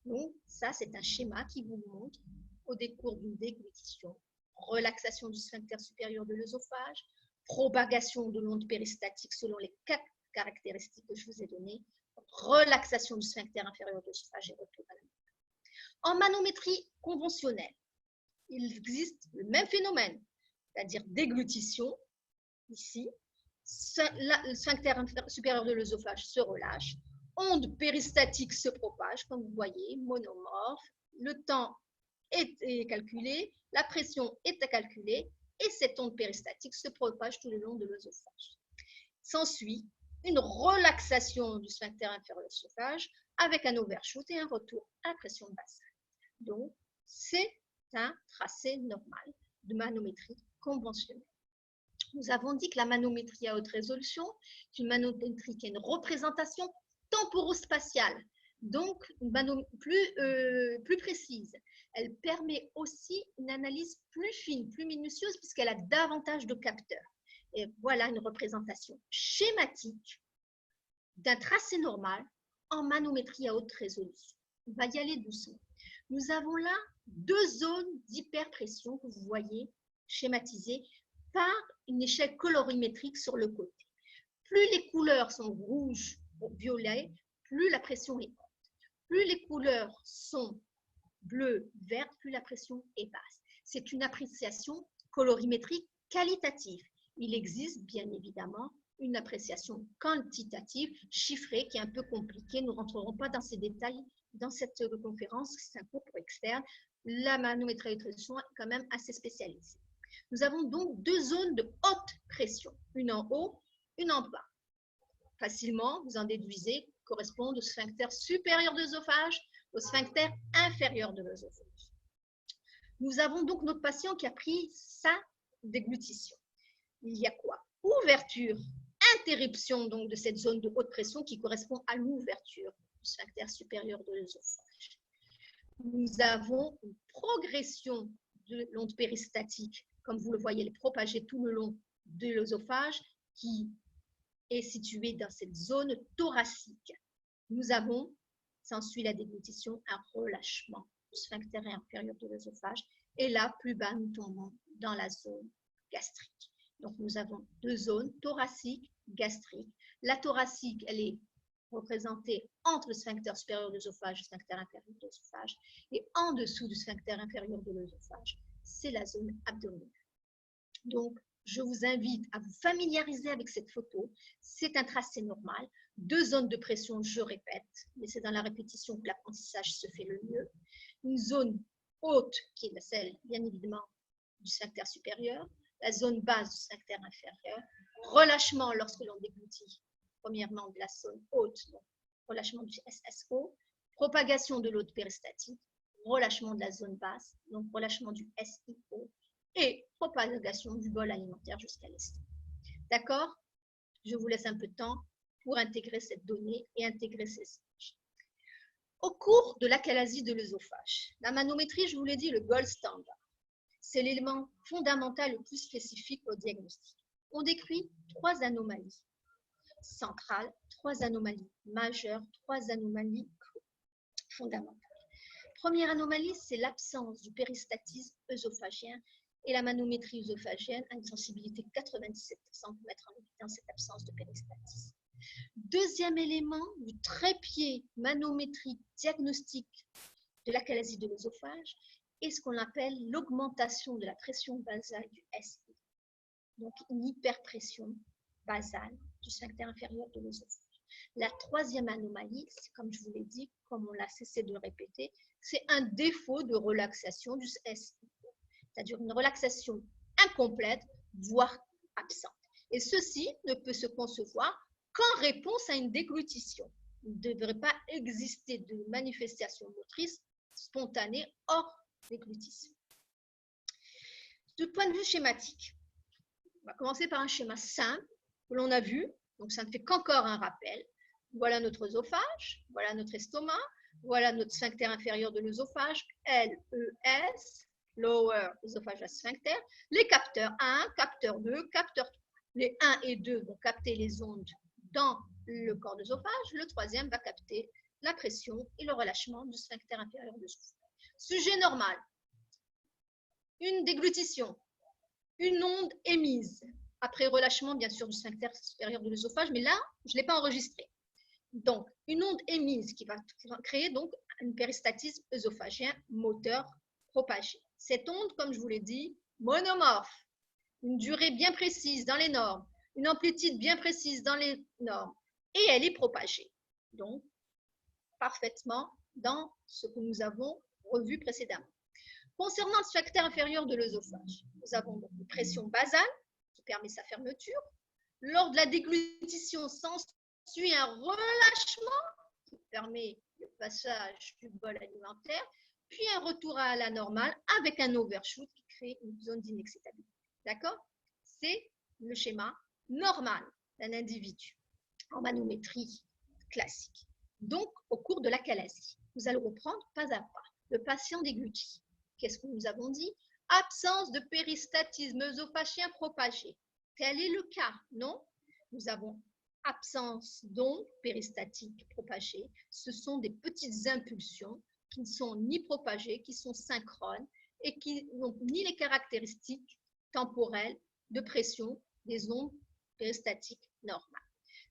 Donc ça, c'est un schéma qui vous montre au décours d'une déglutition, relaxation du sphincter supérieur de l'œsophage, propagation de l'onde péristatique selon les 4 caractéristiques que je vous ai données, relaxation du sphincter inférieur de l'œsophage et retour à la normale. En manométrie conventionnelle, il existe le même phénomène, c'est-à-dire déglutition, ici, le sphincter supérieur de l'œsophage se relâche, onde péristatique se propage, comme vous voyez, monomorphe, le temps est calculé, la pression est à calculer, et cette onde péristatique se propage tout le long de l'œsophage. S'ensuit une relaxation du sphincter inférieur de l'œsophage avec un overshoot et un retour à la pression basale. Donc, c'est un tracé normal de manométrie conventionnelle. Nous avons dit que la manométrie à haute résolution est une manométrie qui est une représentation temporo-spatiale, donc plus précise. Elle permet aussi une analyse plus fine, plus minutieuse, puisqu'elle a davantage de capteurs. Et voilà une représentation schématique d'un tracé normal en manométrie à haute résolution. On va y aller doucement. Nous avons là 2 zones d'hyperpression que vous voyez schématisées par une échelle colorimétrique sur le côté. Plus les couleurs sont rouges ou violet, plus la pression est haute. Plus les couleurs sont bleues, vertes, plus la pression est basse. C'est une appréciation colorimétrique qualitative. Il existe bien évidemment une appréciation quantitative, chiffrée, qui est un peu compliquée. Nous ne rentrerons pas dans ces détails dans cette conférence, c'est un cours pour externe. La manométrie à haute résolution est quand même assez spécialisée. Nous avons donc 2 zones de haute pression, une en haut, une en bas. Facilement, vous en déduisez, correspondent au sphincter supérieur de l'œsophage, au sphincter inférieur de l'œsophage. Nous avons donc notre patient qui a pris sa déglutition. Il y a quoi? Ouverture, interruption donc de cette zone de haute pression qui correspond à l'ouverture du sphincter supérieur de l'œsophage. Nous avons une progression de l'onde péristatique, comme vous le voyez, elle est propagée tout le long de l'œsophage qui est située dans cette zone thoracique. Nous avons, s'ensuit la déglutition, un relâchement du sphincter inférieur de l'œsophage. Et là, plus bas, nous tombons dans la zone gastrique. Donc, nous avons 2 zones, thoracique, gastrique. La thoracique, elle est représentée entre le sphincter supérieur de l'œsophage et le sphincter inférieur de l'œsophage. Et en dessous du sphincter inférieur de l'œsophage, c'est la zone abdominale. Donc, je vous invite à vous familiariser avec cette photo. C'est un tracé normal. 2 zones de pression, je répète, mais c'est dans la répétition que l'apprentissage se fait le mieux. Une zone haute, qui est celle, bien évidemment, du sphincter supérieur. La zone basse du sphincter inférieur. Relâchement lorsque l'on déglutit, premièrement, de la zone haute, donc relâchement du SSO. Propagation de l'onde péristatique. Relâchement de la zone basse, donc relâchement du SIO. Et propagation du bol alimentaire jusqu'à l'estomac. D'accord? Je vous laisse un peu de temps pour intégrer cette donnée et intégrer ces images. Au cours de l'achalasie de l'œsophage, la manométrie, je vous l'ai dit, le gold standard. C'est l'élément fondamental le plus spécifique au diagnostic. On décrit 3 anomalies centrales, 3 anomalies majeures, 3 anomalies fondamentales. Première anomalie, c'est l'absence du péristatisme œsophagien et la manométrie œsophagienne a une sensibilité de 97% pour mettre en évidence cette absence de péristatisme. Deuxième élément du trépied manométrique diagnostique de l'achalasie de l'œsophage est ce qu'on appelle l'augmentation de la pression basale du SI. donc une hyperpression basale du sphincter inférieur de l'œsophage. La troisième anomalie, comme je vous l'ai dit, comme on l'a cessé de le répéter, c'est un défaut de relaxation du SI, c'est-à-dire une relaxation incomplète, voire absente. Et ceci ne peut se concevoir qu'en réponse à une déglutition. Il ne devrait pas exister de manifestation motrice spontanée hors déglutition. De point de vue schématique, on va commencer par un schéma simple que l'on a vu, donc ça ne fait qu'encore un rappel. Voilà notre œsophage, voilà notre estomac, voilà notre sphincter inférieur de l'œsophage, LES, Lower Esophageal Sphincter, les capteurs 1, capteur 2, capteur 3. Les 1 et 2 vont capter les ondes dans le corps d'œsophage, le troisième va capter la pression et le relâchement du sphincter inférieur de l'œsophage. Sujet normal, une déglutition, une onde émise, après relâchement bien sûr du sphincter supérieur de l'œsophage, mais là, je ne l'ai pas enregistré. Donc, une onde émise qui va créer donc un péristatisme œsophagien moteur propagé. Cette onde, comme je vous l'ai dit, monomorphe, une durée bien précise dans les normes, une amplitude bien précise dans les normes, et elle est propagée. Donc, parfaitement dans ce que nous avons revu précédemment. Concernant le sphincter inférieur de l'œsophage, nous avons donc une pression basale qui permet sa fermeture. Lors de la déglutition, s'ensuit un relâchement qui permet le passage du bol alimentaire, puis un retour à la normale avec un overshoot qui crée une zone d'inexcitabilité. D'accord? C'est le schéma normal d'un individu en manométrie classique. Donc, au cours de l'achalasie, nous allons reprendre pas à pas. Le patient déglutit. Qu'est-ce que nous avons dit? Absence de péristatisme œsophagien propagé. Tel est le cas, non? Nous avons absence d'ondes péristatiques propagées. Ce sont des petites impulsions qui ne sont ni propagées, qui sont synchrones et qui n'ont ni les caractéristiques temporelles de pression des ondes péristatiques normales.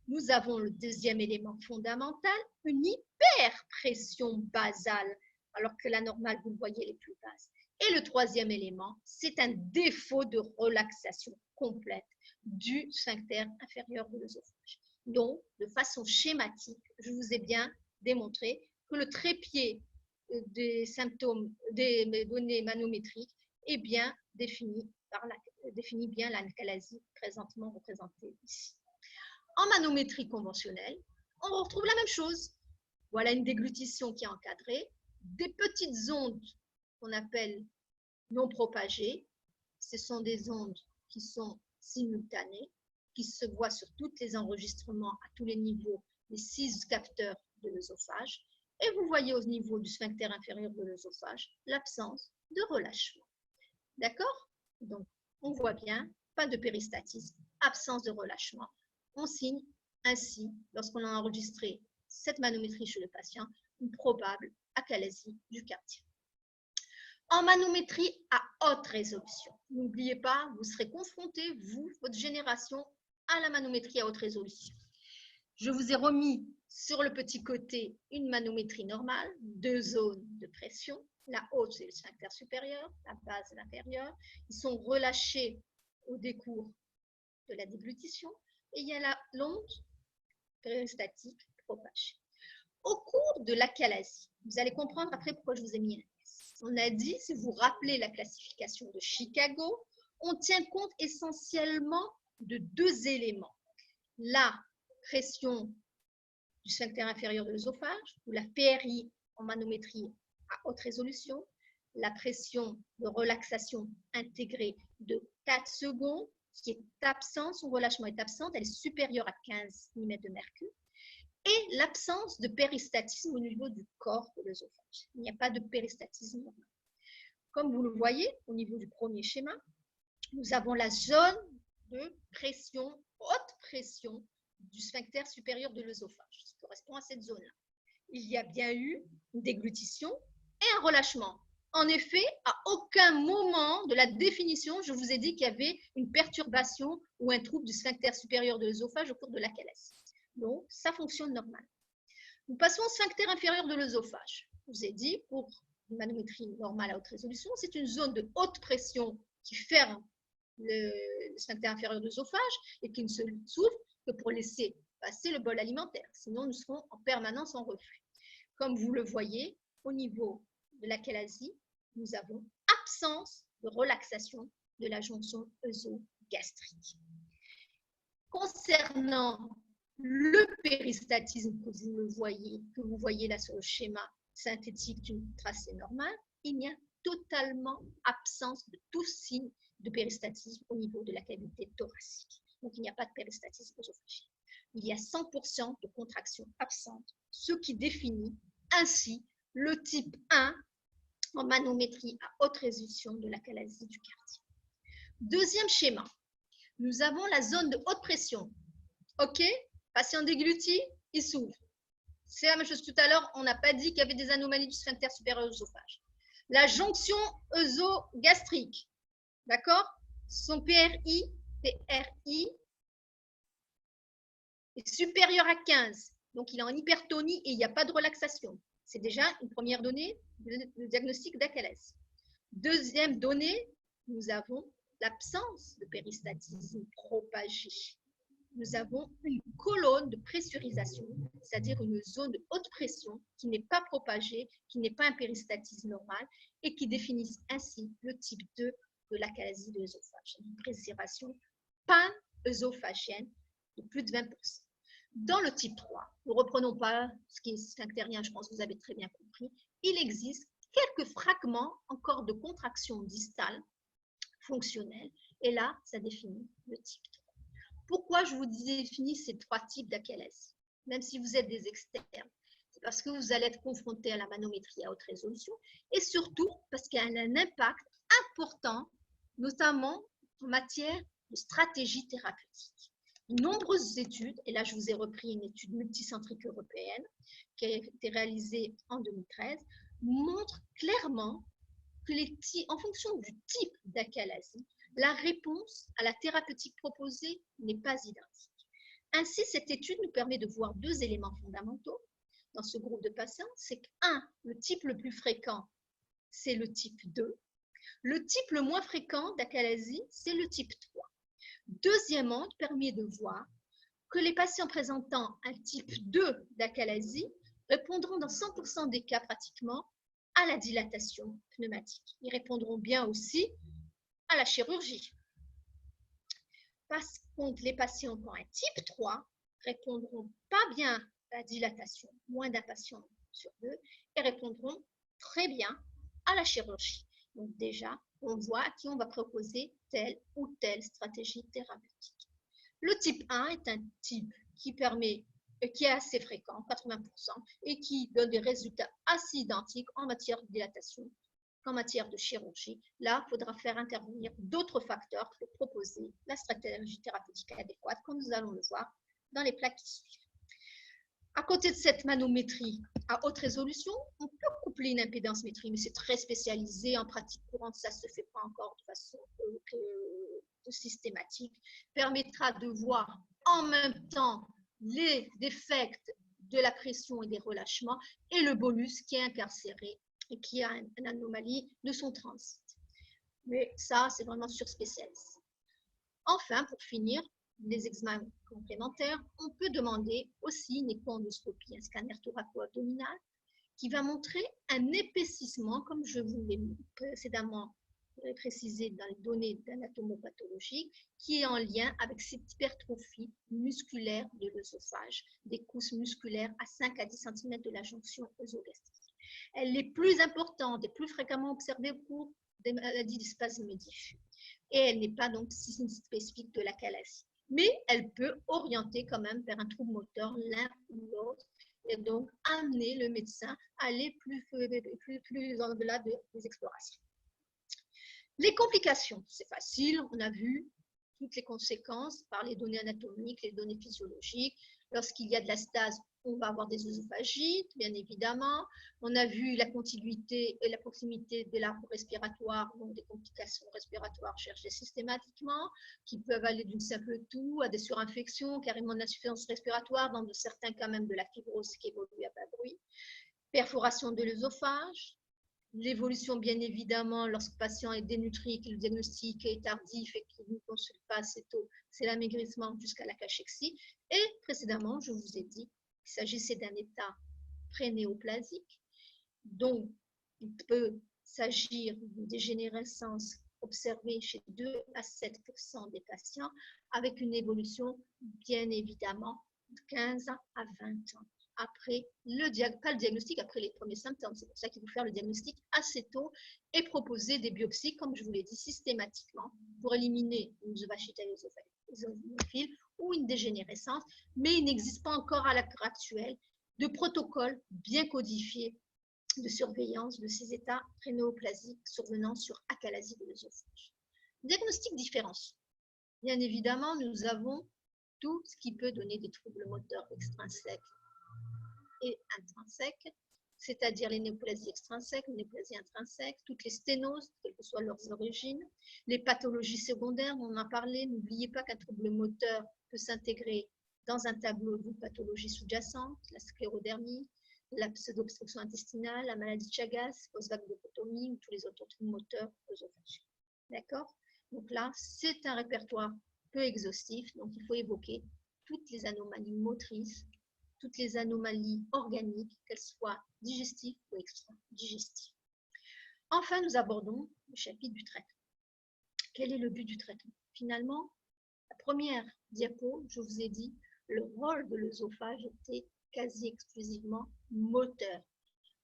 Nous avons le deuxième élément fondamental, une hyperpression basale, alors que la normale, vous le voyez, elle est plus basse. Et le troisième élément, c'est un défaut de relaxation complète du sphincter inférieur de l'œsophage. Donc, de façon schématique, je vous ai bien démontré que le trépied des symptômes des données manométriques est bien défini bien l'achalasie présentement représentée ici. En manométrie conventionnelle, on retrouve la même chose. Voilà une déglutition qui est encadrée, des petites ondes qu'on appelle non propagées. Ce sont des ondes qui sont simultanées, qui se voient sur tous les enregistrements à tous les niveaux des 6 capteurs de l'œsophage. Et vous voyez au niveau du sphincter inférieur de l'œsophage l'absence de relâchement. D'accord? Donc, on voit bien, pas de péristatisme, absence de relâchement. On signe ainsi, lorsqu'on a enregistré cette manométrie chez le patient, une probable achalasie du cardiaque. En manométrie à haute résolution, n'oubliez pas, vous serez confrontés, vous, votre génération, à la manométrie à haute résolution. Je vous ai remis sur le petit côté une manométrie normale, 2 zones de pression. La haute, c'est le sphincter supérieur, la base, l'inférieur. Ils sont relâchés au décours de la déglutition. Et il y a la l'onde péristatique propagée. Au cours de l'achalasie, vous allez comprendre après pourquoi je vous ai mis un S. On a dit, si vous vous rappelez la classification de Chicago, on tient compte essentiellement de 2 éléments. La pression du sphincter inférieur de l'œsophage, ou la PRI en manométrie à haute résolution, la pression de relaxation intégrée de 4 secondes, qui est absente, son relâchement est absent, elle est supérieure à 15 mm de mercure, et l'absence de péristatisme au niveau du corps de l'œsophage. Il n'y a pas de péristatisme normal. Comme vous le voyez, au niveau du premier schéma, nous avons la zone de pression, haute pression, du sphincter supérieur de l'œsophage, qui correspond à cette zone-là. Il y a bien eu une déglutition et un relâchement. En effet, à aucun moment de la définition, je vous ai dit qu'il y avait une perturbation ou un trouble du sphincter supérieur de l'œsophage au cours de l'achalasie. Donc, ça fonctionne normal. Nous passons au sphincter inférieur de l'œsophage. Je vous ai dit, pour une manométrie normale à haute résolution, c'est une zone de haute pression qui ferme le sphincter inférieur de l'œsophage et qui ne se s'ouvre que pour laisser passer le bol alimentaire. Sinon, nous serons en permanence en reflux. Comme vous le voyez, au niveau de la chalasie, nous avons absence de relaxation de la jonction œsogastrique. Concernant le péristatisme que vous voyez là sur le schéma synthétique d'une tracée normale, il n'y a totalement absence de tout signe de péristatisme au niveau de la cavité thoracique. Donc, il n'y a pas de péristatisme œsophagien. Il y a 100% de contraction absente, ce qui définit ainsi le type 1 en manométrie à haute résolution de la chalasie du cardiaque. Deuxième schéma, nous avons la zone de haute pression. OK, patient déglutit, il s'ouvre. C'est la même chose que tout à l'heure, on n'a pas dit qu'il y avait des anomalies du sphincter supérieur de l'œsophage. La jonction œsogastrique, d'accord? Son PRI est supérieur à 15. Donc, il est en hypertonie et il n'y a pas de relaxation. C'est déjà une première donnée de diagnostic d'achalasie. Deuxième donnée, nous avons l'absence de péristatisme propagé. Nous avons une colonne de pressurisation, c'est-à-dire une zone de haute pression qui n'est pas propagée, qui n'est pas un péristatisme normal et qui définissent ainsi le type 2 de l'achalasie de l'œsophage, une pressurisation pan-œsophagienne de plus de 20%. Dans le type 3, nous ne reprenons pas ce qui est sphinctérien, je pense que vous avez très bien compris, il existe quelques fragments encore de contraction distale fonctionnelle et là, ça définit le type 3. Pourquoi je vous définis ces trois types d'achalasie? Même si vous êtes des externes, c'est parce que vous allez être confrontés à la manométrie à haute résolution et surtout parce qu'il y a un impact important, notamment en matière de stratégie thérapeutique. De nombreuses études, et là je vous ai repris une étude multicentrique européenne qui a été réalisée en 2013, montrent clairement que en fonction du type d'achalasie, la réponse à la thérapeutique proposée n'est pas identique. Ainsi, cette étude nous permet de voir deux éléments fondamentaux dans ce groupe de patients. C'est que, le type le plus fréquent, c'est le type 2. Le type le moins fréquent d'achalasie, c'est le type 3. Deuxièmement, il permet de voir que les patients présentant un type 2 d'achalasie répondront dans 100% des cas pratiquement à la dilatation pneumatique. Ils répondront bien aussi à la chirurgie. Par contre, les patients qui ont un type 3 répondront pas bien à la dilatation, moins d'un patient sur deux, et répondront très bien à la chirurgie. Donc déjà, on voit à qui on va proposer telle ou telle stratégie thérapeutique. Le type 1 est un type qui est assez fréquent, 80%, et qui donne des résultats assez identiques en matière de dilatation qu'en matière de chirurgie. Là, il faudra faire intervenir d'autres facteurs pour proposer la stratégie thérapeutique adéquate, comme nous allons le voir dans les plaques qui suivent. À côté de cette manométrie à haute résolution, on peut coupler une impédance-métrie, mais c'est très spécialisé. En pratique courante, ça ne se fait pas encore de façon systématique. Permettra de voir en même temps les défects de la pression et des relâchements et le bolus qui est incarcéré et qui a une anomalie de son transit. Mais ça, c'est vraiment surspécialisé. Enfin, pour finir, les examens complémentaires, on peut demander aussi une écho-endoscopie, un scanner thoraco-abdominal, qui va montrer un épaississement, comme je vous l'ai précédemment précisé dans les données d'anatomopathologie, qui est en lien avec cette hypertrophie musculaire de l'œsophage, des couches musculaires à 5 à 10 cm de la jonction œsogastrique. Elle est plus importante et plus fréquemment observée pour des maladies du spasme diffus. Et elle n'est pas donc spécifique de l'achalasie. Mais elle peut orienter quand même vers un trouble moteur l'un ou l'autre et donc amener le médecin à aller plus au-delà des explorations. Les complications, c'est facile, on a vu toutes les conséquences par les données anatomiques, les données physiologiques. Lorsqu'il y a de la stase, on va avoir des œsophagites, bien évidemment. On a vu la contiguïté et la proximité de l'arbre respiratoire, donc des complications respiratoires cherchées systématiquement, qui peuvent aller d'une simple toux à des surinfections, carrément de l'insuffisance respiratoire, dans certains cas même de la fibrose qui évolue à bas bruit. Perforation de l'œsophage, L'évolution, bien évidemment, lorsque le patient est dénutri, que le diagnostic est tardif et qu'il ne consulte pas assez tôt, c'est l'amaigrissement jusqu'à la cachexie. Et précédemment, je vous ai dit qu'il s'agissait d'un état prénéoplasique. Donc, il peut s'agir d'une dégénérescence observée chez 2 à 7% des patients avec une évolution, bien évidemment, de 15 à 20 ans. Après pas le diagnostic, après les premiers symptômes. C'est pour ça qu'il faut faire le diagnostic assez tôt et proposer des biopsies, comme je vous l'ai dit, systématiquement pour éliminer une œsophagite œsophile ou une dégénérescence. Mais il n'existe pas encore à l'heure actuelle de protocole bien codifié de surveillance de ces états prénéoplasiques survenant sur achalasie de l'œsophage. Diagnostic différencié. Bien évidemment, nous avons tout ce qui peut donner des troubles moteurs extrinsèques et intrinsèques, c'est-à-dire les néoplasies extrinsèques, les néoplasies intrinsèques, toutes les sténoses, quelles que soient leurs origines, les pathologies secondaires, on en a parlé. N'oubliez pas qu'un trouble moteur peut s'intégrer dans un tableau d'une pathologie sous-jacente, la sclérodermie, la pseudo-obstruction intestinale, la maladie de Chagas, post-vagopotomie ou tous les autres troubles moteurs œsophagiens. D'accord? Donc là, c'est un répertoire peu exhaustif, donc il faut évoquer toutes les anomalies motrices, toutes les anomalies organiques, qu'elles soient digestives ou extra-digestives. Enfin, nous abordons le chapitre du traitement. Quel est le but du traitement? Finalement, la première diapo, je vous ai dit, le rôle de l'œsophage était quasi exclusivement moteur.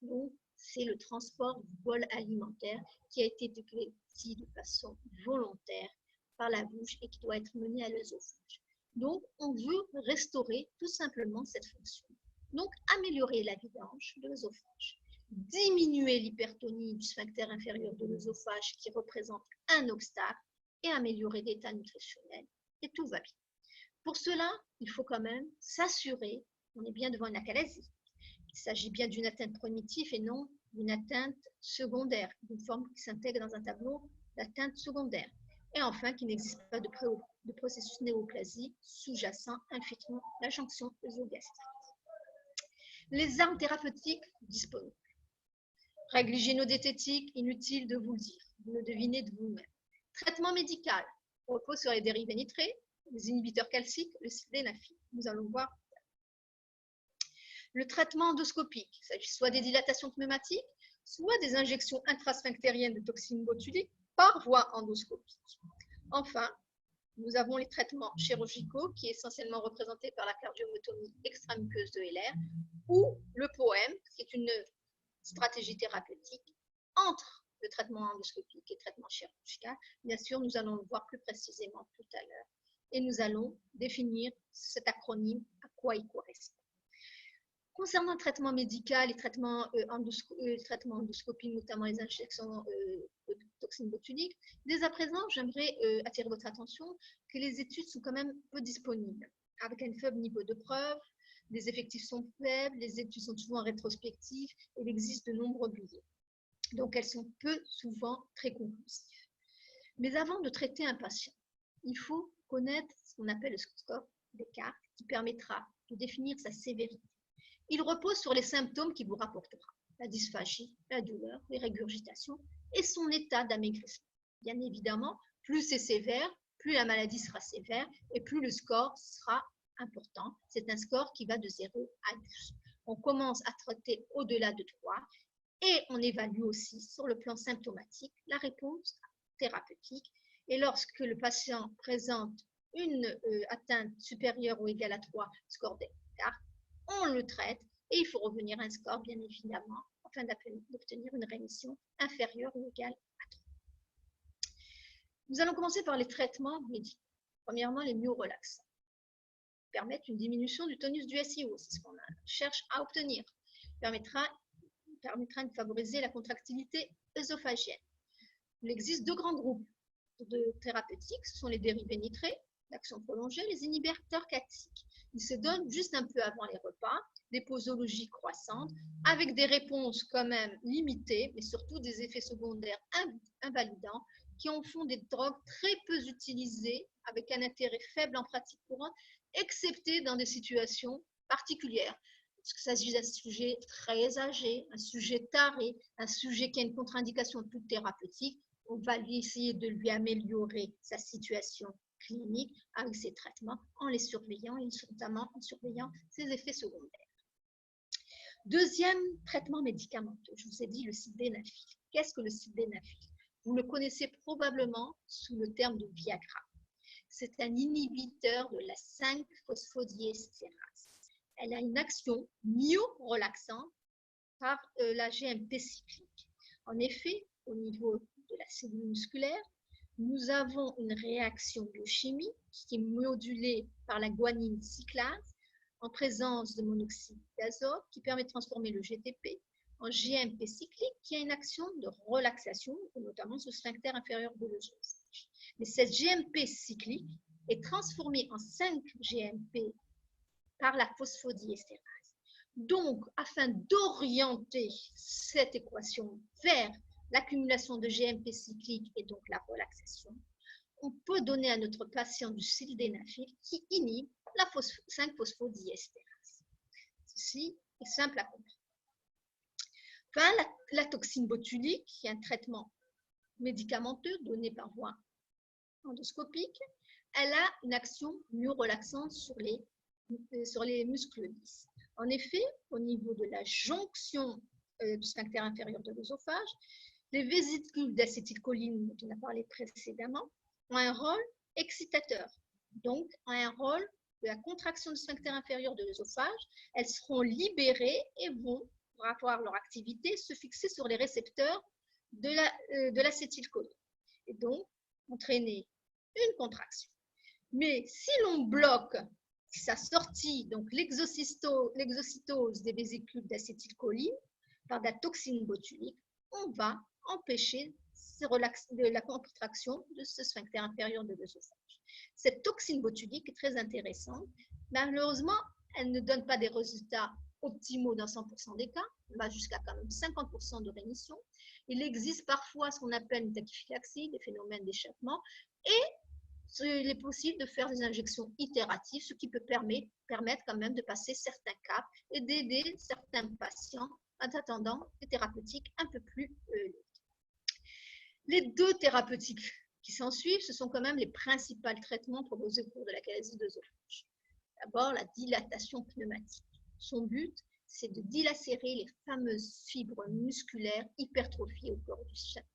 Donc, c'est le transport du bol alimentaire qui a été décrété de façon volontaire par la bouche et qui doit être mené à l'œsophage. Donc, on veut restaurer tout simplement cette fonction. Donc, améliorer la vidange de l'œsophage, diminuer l'hypertonie du sphincter inférieur de l'œsophage qui représente un obstacle et améliorer l'état nutritionnel. Et tout va bien. Pour cela, il faut quand même s'assurer qu'on est bien devant une achalasie. Il s'agit bien d'une atteinte primitive et non d'une atteinte secondaire, d'une forme qui s'intègre dans un tableau d'atteinte secondaire. Et enfin, qu'il n'existe pas de processus néoplasie sous-jacent infiltrant la jonction œsogastrique. Les armes thérapeutiques disponibles. Règle hygiéno-diététique, inutile de vous le dire, vous le devinez de vous-même. Traitement médical repose sur les dérivés nitrés, les inhibiteurs calciques, le sildenafil. Nous allons voir. Le traitement endoscopique, il s'agit soit des dilatations pneumatiques, soit des injections intrasphinctériennes de toxines botuliques par voie endoscopique. Enfin, nous avons les traitements chirurgicaux qui est essentiellement représentés par la cardiomotomie extramuqueuse de Heller ou le POEM, qui est une stratégie thérapeutique entre le traitement endoscopique et le traitement chirurgical. Bien sûr, nous allons le voir plus précisément tout à l'heure et nous allons définir cet acronyme, à quoi il correspond. Concernant le traitement médical, les traitements endoscopiques, notamment les injections de toxines botuliques, dès à présent, j'aimerais attirer votre attention que les études sont quand même peu disponibles, avec un faible niveau de preuve, les effectifs sont faibles, les études sont souvent rétrospectives et il existe de nombreux biais. Donc, elles sont peu souvent très conclusives. Mais avant de traiter un patient, il faut connaître ce qu'on appelle le score Descartes qui permettra de définir sa sévérité. Il repose sur les symptômes qu'il vous rapportera, la dysphagie, la douleur, les régurgitations et son état d'amaigrissement. Bien évidemment, plus c'est sévère, plus la maladie sera sévère et plus le score sera important. C'est un score qui va de 0 à 12. On commence à traiter au-delà de 3 et on évalue aussi sur le plan symptomatique la réponse thérapeutique. Et lorsque le patient présente une atteinte supérieure ou égale à 3 score Descartes, on le traite et il faut revenir à un score, bien évidemment, afin d'obtenir une rémission inférieure ou égale à 3. Nous allons commencer par les traitements médicaux. Premièrement, les myorelaxants permettent une diminution du tonus du SIO, c'est ce qu'on cherche à obtenir. Permettra de favoriser la contractilité œsophagienne. Il existe deux grands groupes de thérapeutiques, ce sont les dérivés nitrés, l'action prolongée, les inhibiteurs calciques. Ils se donnent juste un peu avant les repas, des posologies croissantes, avec des réponses quand même limitées, mais surtout des effets secondaires invalidants, qui en font des drogues très peu utilisées, avec un intérêt faible en pratique courante, excepté dans des situations particulières. parce qu'il s'agit d'un sujet très âgé, un sujet taré, un sujet qui a une contre-indication toute thérapeutique, on va essayer de lui améliorer sa situation clinique avec ses traitements en les surveillant et notamment en surveillant ses effets secondaires. Deuxième traitement médicamenteux, je vous ai dit le sildenafil. Qu'est-ce que le sildenafil? Vous le connaissez probablement sous le terme de Viagra. C'est un inhibiteur de la 5-phosphodiestérase. Elle a une action myorelaxante par la GMP cyclique. En effet, au niveau de la cellule musculaire, nous avons une réaction biochimique qui est modulée par la guanine cyclase en présence de monoxyde d'azote qui permet de transformer le GTP en GMP cyclique qui a une action de relaxation, notamment sur le sphincter inférieur de l'œsophage. Mais cette GMP cyclique est transformée en 5-GMP par la phosphodiestérase. Donc, afin d'orienter cette équation vers l'accumulation de GMP cyclique et donc la relaxation, on peut donner à notre patient du sildenafil qui inhibe la 5-phosphodiestérase. Ceci est simple à comprendre. Enfin, la toxine botulique, qui est un traitement médicamenteux donné par voie endoscopique, elle a une action myorelaxante sur les muscles lisses. En effet, au niveau de la jonction du sphincter inférieur de l'œsophage, les vésicules d'acétylcholine dont on a parlé précédemment ont un rôle excitateur, donc ont un rôle de la contraction du sphincter inférieur de l'œsophage. Elles seront libérées et vont, pour avoir leur activité, se fixer sur les récepteurs de l'acétylcholine et donc entraîner une contraction. Mais si l'on bloque sa sortie, donc l'exocytose des vésicules d'acétylcholine par de la toxine botulique, on va empêcher la contraction de ce sphincter inférieur de l'œsophage. Cette toxine botulique est très intéressante. Malheureusement, elle ne donne pas des résultats optimaux dans 100% des cas, elle va jusqu'à quand même 50% de rémission. Il existe parfois ce qu'on appelle une tachyphylaxie, des phénomènes d'échappement, et il est possible de faire des injections itératives, ce qui peut permettre quand même de passer certains caps et d'aider certains patients en attendant des thérapeutiques un peu plus longues. Les deux thérapeutiques qui s'en suivent, ce sont quand même les principaux traitements proposés au cours de la calèsie d'œsophage. D'abord, la dilatation pneumatique. Son but, c'est de dilacérer les fameuses fibres musculaires hypertrophiées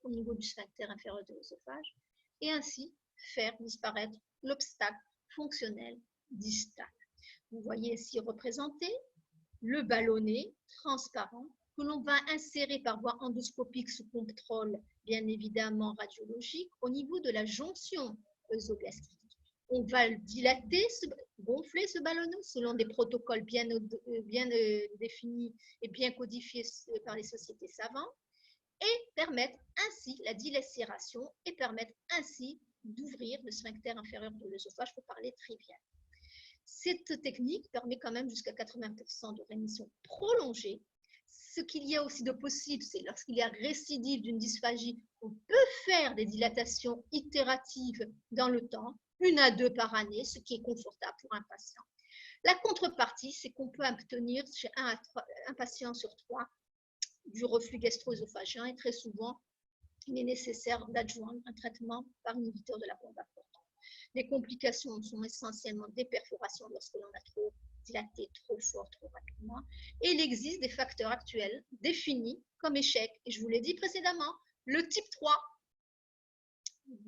au niveau du sphincter inférieur de l'œsophage et ainsi faire disparaître l'obstacle fonctionnel distal. Vous voyez ici représenté le ballonnet transparent que l'on va insérer par voie endoscopique sous contrôle, bien évidemment radiologique, au niveau de la jonction œsogastrique. On va le dilater, gonfler ce ballonnet selon des protocoles bien définis et bien codifiés par les sociétés savantes et permettre ainsi la dilacération et permettre ainsi d'ouvrir le sphincter inférieur de l'œsophage pour parler trivial. Cette technique permet quand même jusqu'à 80% de rémission prolongée. Ce qu'il y a aussi de possible, c'est lorsqu'il y a récidive d'une dysphagie, on peut faire des dilatations itératives dans le temps, 1 à 2 par année, ce qui est confortable pour un patient. La contrepartie, c'est qu'on peut obtenir chez un patient sur 3 du reflux gastro-œsophagien et très souvent, il est nécessaire d'adjoindre un traitement par inhibiteur de la pompe à proton. Les complications sont essentiellement des perforations lorsque l'on a trop dilaté, trop fort, trop rapidement. Et il existe des facteurs actuels définis comme échec. Et je vous l'ai dit précédemment, le type 3,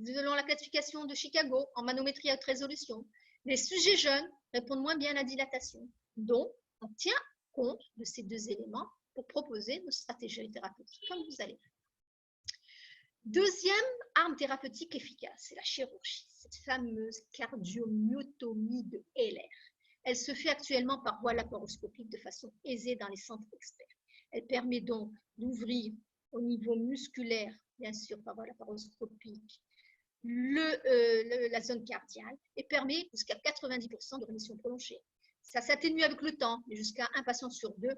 selon la classification de Chicago, en manométrie à haute résolution, les sujets jeunes répondent moins bien à la dilatation. Donc, on tient compte de ces deux éléments pour proposer nos stratégies thérapeutiques, comme vous allez voir. Deuxième arme thérapeutique efficace, c'est la chirurgie, cette fameuse cardiomyotomie de Heller. Elle se fait actuellement par voie laparoscopique de façon aisée dans les centres experts. Elle permet donc d'ouvrir au niveau musculaire, bien sûr par voie laparoscopique, la zone cardiale et permet jusqu'à 90% de rémission prolongée. Ça s'atténue avec le temps, mais jusqu'à un patient sur 2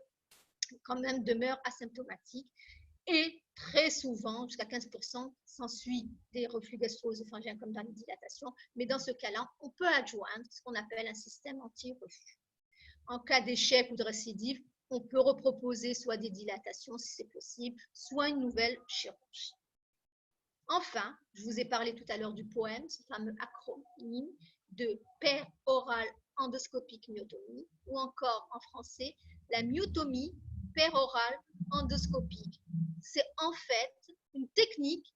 quand même demeure asymptomatique. Et très souvent, jusqu'à 15%, s'ensuit des reflux gastro-œsophagiens comme dans les dilatations. Mais dans ce cas-là, on peut adjoindre ce qu'on appelle un système anti-reflux. En cas d'échec ou de récidive, on peut reproposer soit des dilatations si c'est possible, soit une nouvelle chirurgie. Enfin, je vous ai parlé tout à l'heure du poème, ce fameux acronyme de péroral endoscopique myotomie, ou encore en français, la myotomie pérorale endoscopique. C'est en fait une technique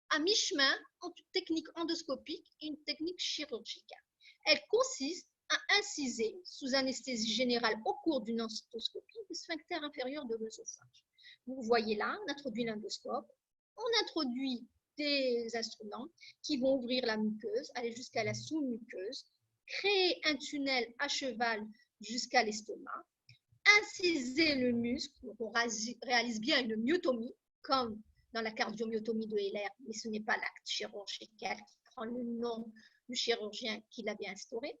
à mi-chemin entre une technique endoscopique et une technique chirurgicale. Elle consiste à inciser sous anesthésie générale au cours d'une endoscopie le sphincter inférieur de l'œsophage. Vous voyez là, on introduit l'endoscope, on introduit des instruments qui vont ouvrir la muqueuse, aller jusqu'à la sous-muqueuse, créer un tunnel à cheval jusqu'à l'estomac, inciser le muscle, donc on réalise bien une myotomie, comme dans la cardiomyotomie de Heller, mais ce n'est pas l'acte chirurgical qui prend le nom du chirurgien qui l'avait instauré.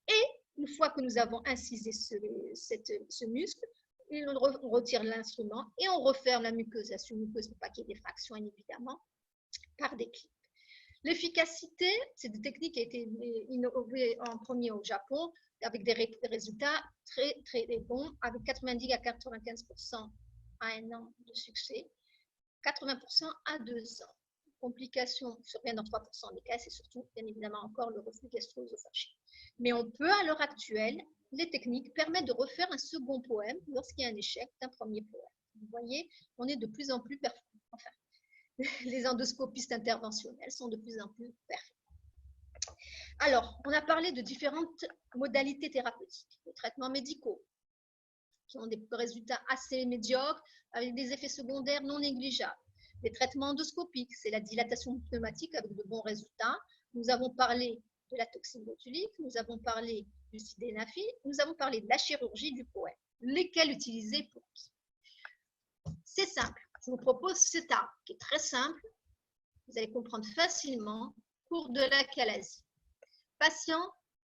Et une fois que nous avons incisé ce muscle, on retire l'instrument et on referme la muqueuse, la sous-muqueuse pour pas qu'il y ait des fractions, évidemment, par des clips. L'efficacité, cette technique a été innovée en premier au Japon avec des résultats très, très bons, avec 90 à 95% à un an de succès, 80% à 2 ans. Complications surviennent dans 3% des cas, c'est surtout, bien évidemment, encore le reflux gastro-œsophagien. Mais on peut, à l'heure actuelle, les techniques permettent de refaire un second poème lorsqu'il y a un échec d'un premier poème. Vous voyez, on est de plus en plus performant. Enfin, les endoscopistes interventionnels sont de plus en plus performants. Alors, on a parlé de différentes modalités thérapeutiques, les traitements médicaux, qui ont des résultats assez médiocres, avec des effets secondaires non négligeables. Les traitements endoscopiques, c'est la dilatation pneumatique avec de bons résultats. Nous avons parlé de la toxine botulique, nous avons parlé du sildenafil, nous avons parlé de la chirurgie du poème. Lesquels utiliser pour qui? C'est simple. Je vous propose cet arbre qui est très simple. Vous allez comprendre facilement. Cours de l'achalasie. Patient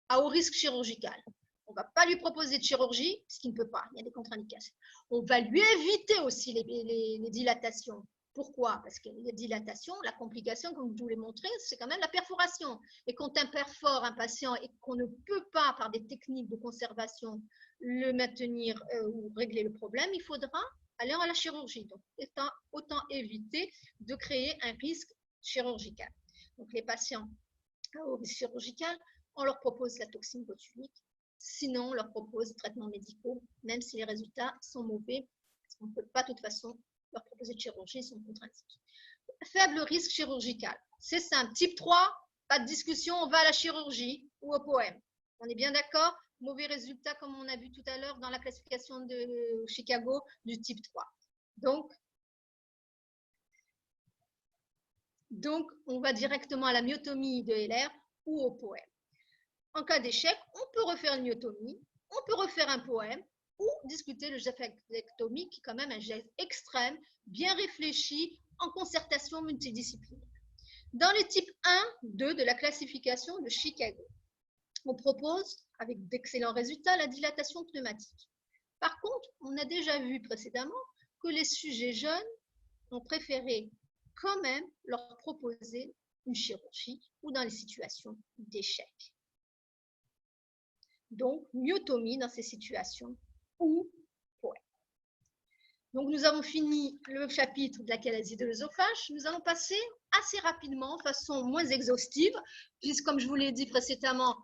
à haut risque chirurgical. On ne va pas lui proposer de chirurgie, parce qu'il ne peut pas, il y a des contre-indications. On va lui éviter aussi les dilatations. Pourquoi? Parce que les dilatations, la complication, comme je vous l'ai montré, c'est quand même la perforation. Et quand on perfore un patient et qu'on ne peut pas, par des techniques de conservation, le maintenir ou régler le problème, il faudra aller à la chirurgie. Donc, autant éviter de créer un risque chirurgical. Donc, les patients à haut risque chirurgical, on leur propose la toxine botulique. Sinon, on leur propose des traitements médicaux, même si les résultats sont mauvais, parce qu'on ne peut pas de toute façon leur proposer de chirurgie, ils sont contre-indiqués. Faible risque chirurgical, c'est simple. Type 3, pas de discussion, on va à la chirurgie ou au poème. On est bien d'accord? Mauvais résultat, comme on a vu tout à l'heure dans la classification de Chicago du type 3. Donc, on va directement à la myotomie de Heller ou au poème. En cas d'échec, on peut refaire une myotomie, on peut refaire un poème ou discuter le gestrectomie, qui est quand même un geste extrême, bien réfléchi, en concertation multidisciplinaire. Dans les types 1, 2 de la classification de Chicago, on propose, avec d'excellents résultats, la dilatation pneumatique. Par contre, on a déjà vu précédemment que les sujets jeunes ont préféré quand même leur proposer une chirurgie ou dans les situations d'échec. Donc, myotomie dans ces situations ou poème. Donc, nous avons fini le chapitre de l'achalasie de l'œsophage. Nous allons passer assez rapidement, de façon moins exhaustive, puisque, comme je vous l'ai dit précédemment,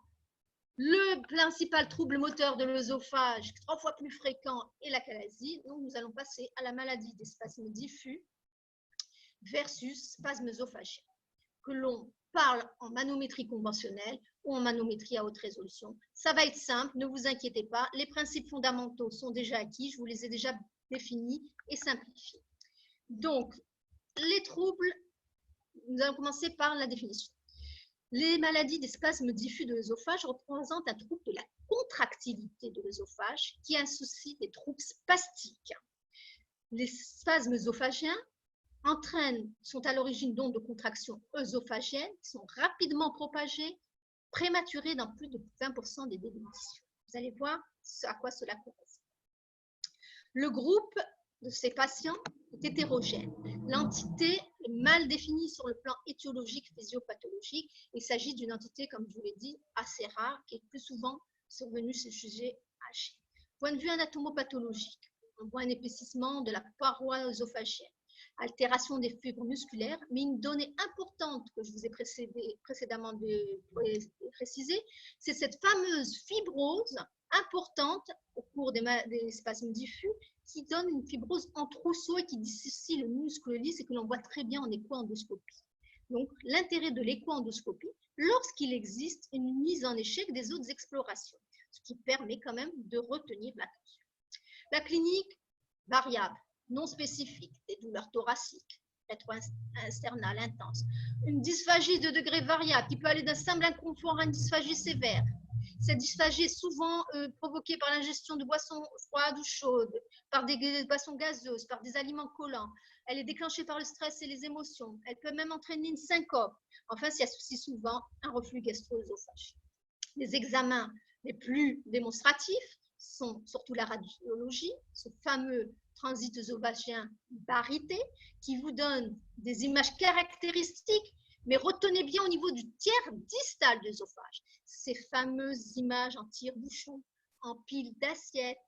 le principal trouble moteur de l'œsophage, 3 fois plus fréquent, est l'achalasie. Donc, nous allons passer à la maladie des spasmes diffus versus spasmes œsophagiens, que l'on parle en manométrie conventionnelle ou en manométrie à haute résolution. Ça va être simple, ne vous inquiétez pas. Les principes fondamentaux sont déjà acquis, je vous les ai déjà définis et simplifiés. Donc, les troubles, nous allons commencer par la définition. Les maladies des spasmes diffus de l'œsophage représentent un trouble de la contractilité de l'œsophage qui associe des troubles spastiques. Les spasmes œsophagiens sont à l'origine d'ondes de contraction œsophagienne qui sont rapidement propagées, prématurées dans plus de 20% des déglutitions. Vous allez voir à quoi cela correspond. Le groupe de ces patients est hétérogène. L'entité est mal définie sur le plan étiologique, physiopathologique. Il s'agit d'une entité, comme je vous l'ai dit, assez rare, qui est plus souvent survenue chez ce sujet âgé. Point de vue anatomopathologique, On voit un épaississement de la paroi œsophagienne, altération des fibres musculaires, mais une donnée importante que je vous ai précédemment précisée, c'est cette fameuse fibrose importante au cours des spasmes diffus qui donne une fibrose en trousseau et qui dissocie le muscle lisse et que l'on voit très bien en écho-endoscopie. Donc, l'intérêt de l'écho-endoscopie, lorsqu'il existe une mise en échec des autres explorations, ce qui permet quand même de retenir l'attention. La clinique variable, non spécifique, des douleurs thoraciques, rétro-sternales intenses, une dysphagie de degré variable qui peut aller d'un simple inconfort à une dysphagie sévère. Cette dysphagie est souvent provoquée par l'ingestion de boissons froides ou chaudes, par des boissons gazeuses, par des aliments collants. Elle est déclenchée par le stress et les émotions. Elle peut même entraîner une syncope. Enfin, s'y associe souvent un reflux gastro-œsophagien. Les examens les plus démonstratifs sont surtout la radiologie, ce fameux transit œsophagien barité, qui vous donne des images caractéristiques, mais retenez bien au niveau du tiers distal de l'œsophage, ces fameuses images en tire-bouchon, en pile d'assiettes,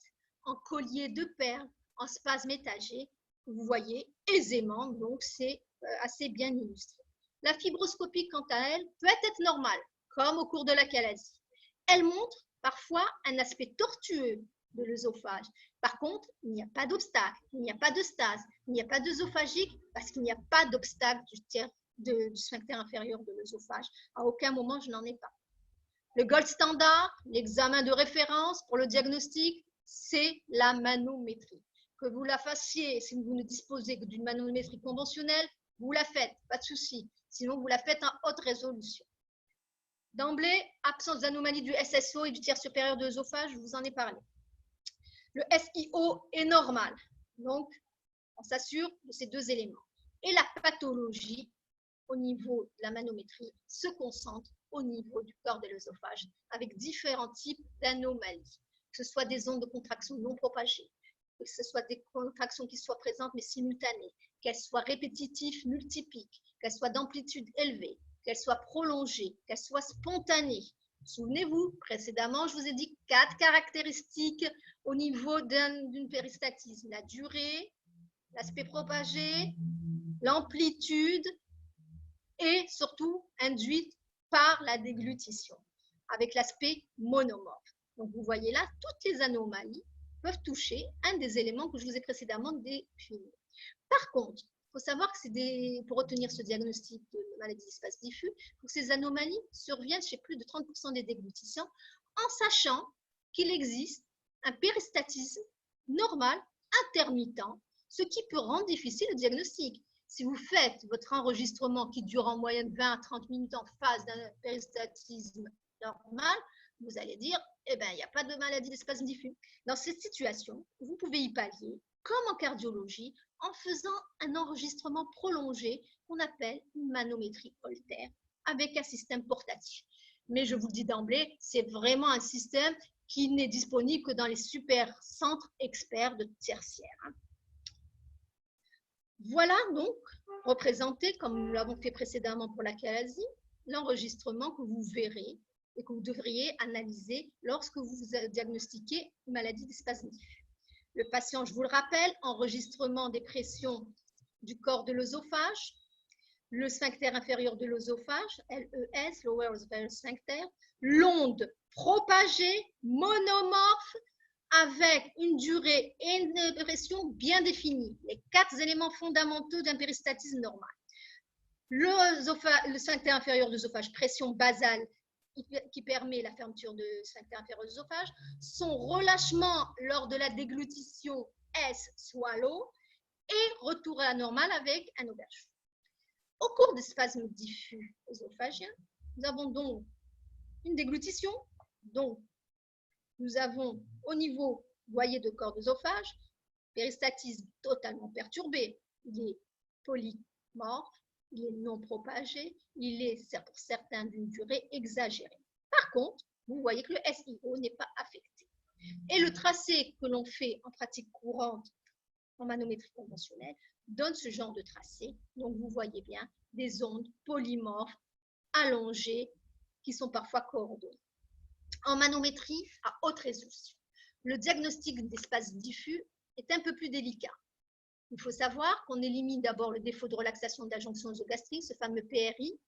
en collier de perles, en spasme étagé, que vous voyez aisément, donc c'est assez bien illustré. La fibroscopie, quant à elle, peut être normale, comme au cours de la chalazie. Elle montre parfois un aspect tortueux de l'œsophage. Par contre, il n'y a pas d'obstacle, il n'y a pas de stase, il n'y a pas d'œsophagique parce qu'il n'y a pas d'obstacle du sphincter inférieur de l'œsophage. À aucun moment, je n'en ai pas. Le gold standard, l'examen de référence pour le diagnostic, c'est la manométrie. Que vous la fassiez, si vous ne disposez que d'une manométrie conventionnelle, vous la faites, pas de souci. Sinon, vous la faites en haute résolution. D'emblée, absence d'anomalie du SSO et du tiers supérieur de l'œsophage, je vous en ai parlé. Le SIO est normal, donc on s'assure de ces deux éléments. Et la pathologie, au niveau de la manométrie, se concentre au niveau du corps de l'œsophage, avec différents types d'anomalies, que ce soit des ondes de contraction non propagées, que ce soit des contractions qui soient présentes mais simultanées, qu'elles soient répétitives, multipiques, qu'elles soient d'amplitude élevée, qu'elles soient prolongées, qu'elles soient spontanées. Souvenez-vous, précédemment, je vous ai dit 4 caractéristiques au niveau d'une péristaltise. La durée, l'aspect propagé, l'amplitude et surtout induite par la déglutition, avec l'aspect monomorphe. Donc, vous voyez là, toutes les anomalies peuvent toucher un des éléments que je vous ai précédemment définis. Par contre, il faut savoir que pour retenir ce diagnostic de maladie d'espace diffus, ces anomalies surviennent chez plus de 30% des déglutissants, en sachant qu'il existe un péristaltisme normal, intermittent, ce qui peut rendre difficile le diagnostic. Si vous faites votre enregistrement qui dure en moyenne 20 à 30 minutes en phase d'un péristaltisme normal, vous allez dire, eh bien, il n'y a pas de maladie d'espace diffus. Dans cette situation, vous pouvez y pallier, comme en cardiologie, en faisant un enregistrement prolongé qu'on appelle une manométrie Holter avec un système portatif. Mais je vous le dis d'emblée, c'est vraiment un système qui n'est disponible que dans les super centres experts de tertiaire. Voilà donc représenté, comme nous l'avons fait précédemment pour la chalazie, l'enregistrement que vous verrez et que vous devriez analyser lorsque vous diagnostiquez une maladie d'espace diffus. Le patient, je vous le rappelle, enregistrement des pressions du corps de l'œsophage, le sphincter inférieur de l'œsophage, LES, Lower Esophageal Sphincter, l'onde propagée, monomorphe, avec une durée et une pression bien définies, les 4 éléments fondamentaux d'un péristaltisme normal. Le sphincter inférieur de l'œsophage, pression basale, qui permet la fermeture de sphincter inférieur de l'œsophage, son relâchement lors de la déglutition S-swallow et retour à la normale avec un auberge. Au cours des spasmes diffus œsophagiens, nous avons donc une déglutition, donc nous avons au niveau, voyez, de corps d'œsophage, péristaltisme totalement perturbé, il est polymorphe, il est non propagé, il est pour certains d'une durée exagérée. Par contre, vous voyez que le SIO n'est pas affecté. Et le tracé que l'on fait en pratique courante en manométrie conventionnelle donne ce genre de tracé. Donc, vous voyez bien des ondes polymorphes allongées qui sont parfois coordonnées. En manométrie à haute résolution, le diagnostic d'espace diffus est un peu plus délicat. Il faut savoir qu'on élimine d'abord le défaut de relaxation de la jonction œsogastrique, ce fameux PRI,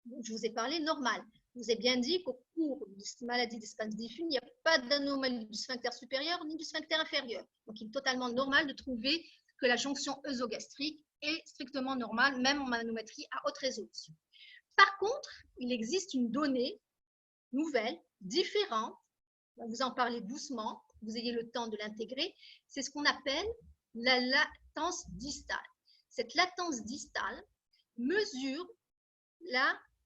dont je vous ai parlé, normal. Je vous ai bien dit qu'au cours de cette maladie d'espace diffus, il n'y a pas d'anomalie du sphincter supérieur ni du sphincter inférieur. Donc, il est totalement normal de trouver que la jonction œsogastrique est strictement normale, même en manométrie à haute résolution. Par contre, il existe une donnée nouvelle, différente, on va vous en parler doucement, que vous ayez le temps de l'intégrer, c'est ce qu'on appelle la latence distale. Cette latence distale mesure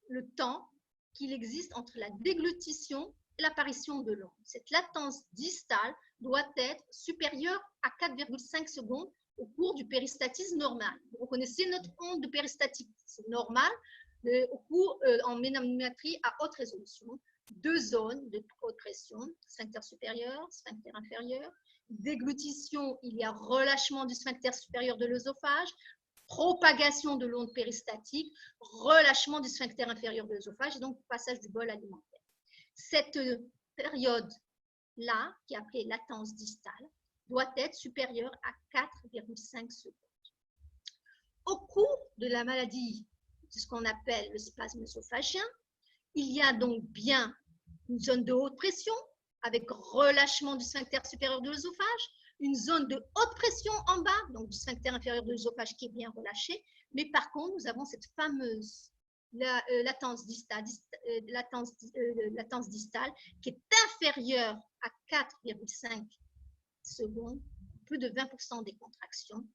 le temps qu'il existe entre la déglutition et l'apparition de l'onde. Cette latence distale doit être supérieure à 4,5 secondes au cours du péristatisme normal. Vous reconnaissez notre onde de péristatique, c'est normal, au cours en manométrie à haute résolution. Deux zones de haute pression, sphincter supérieur, sphincter inférieur. Déglutition, il y a relâchement du sphincter supérieur de l'œsophage, propagation de l'onde péristatique, relâchement du sphincter inférieur de l'œsophage et donc passage du bol alimentaire. Cette période-là, qui est appelée latence distale, doit être supérieure à 4,5 secondes. Au cours de la maladie, c'est ce qu'on appelle le spasme œsophagien, il y a donc bien une zone de haute pression avec relâchement du sphincter supérieur de l'œsophage, une zone de haute pression en bas, donc du sphincter inférieur de l'œsophage qui est bien relâché, mais par contre, nous avons cette fameuse latence distale qui est inférieure à 4,5 secondes, plus de 20% des contractions,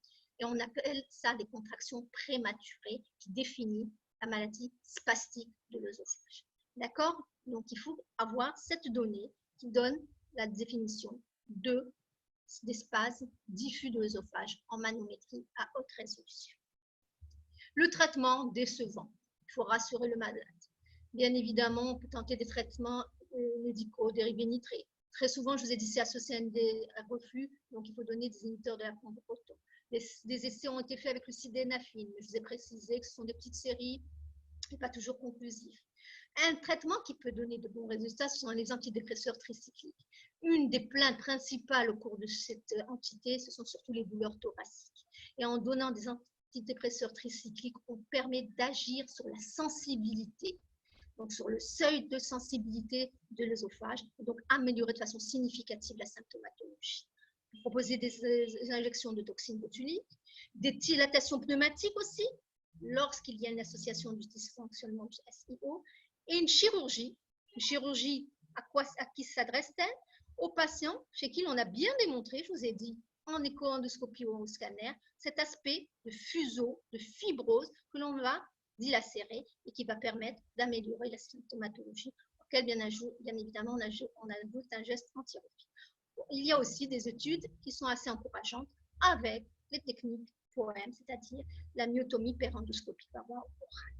et on appelle ça des contractions prématurées qui définissent la maladie spastique de l'œsophage. D'accord? Donc, il faut avoir cette donnée qui donne la définition des spasmes diffus de l'œsophage en manométrie à haute résolution. Le traitement décevant. Il faut rassurer le malade. Bien évidemment, on peut tenter des traitements médicaux dérivés nitrés. Très souvent, je vous ai dit, c'est associé à un reflux, donc il faut donner des inhibiteurs de la pompe de proton. Des essais ont été faits avec le sildenafil, mais je vous ai précisé que ce sont des petites séries et pas toujours conclusifs. Un traitement qui peut donner de bons résultats, ce sont les antidépresseurs tricycliques. Une des plaintes principales au cours de cette entité, ce sont surtout les douleurs thoraciques. Et en donnant des antidépresseurs tricycliques, on permet d'agir sur la sensibilité, donc sur le seuil de sensibilité de l'œsophage, et donc améliorer de façon significative la symptomatologie. Proposer des injections de toxines botuliques, des dilatations pneumatiques aussi, lorsqu'il y a une association du dysfonctionnement du SIO, et une chirurgie à qui s'adresse-t-elle? Aux patients chez qui l'on a bien démontré, je vous ai dit, en écho-endoscopie ou en scanner, cet aspect de fuseau, de fibrose que l'on va dilacérer et qui va permettre d'améliorer la symptomatologie, auquel bien évidemment on ajoute un geste anti-reflux. Il y a aussi des études qui sont assez encourageantes avec les techniques POEM, c'est-à-dire la myotomie per endoscopie par voie orale.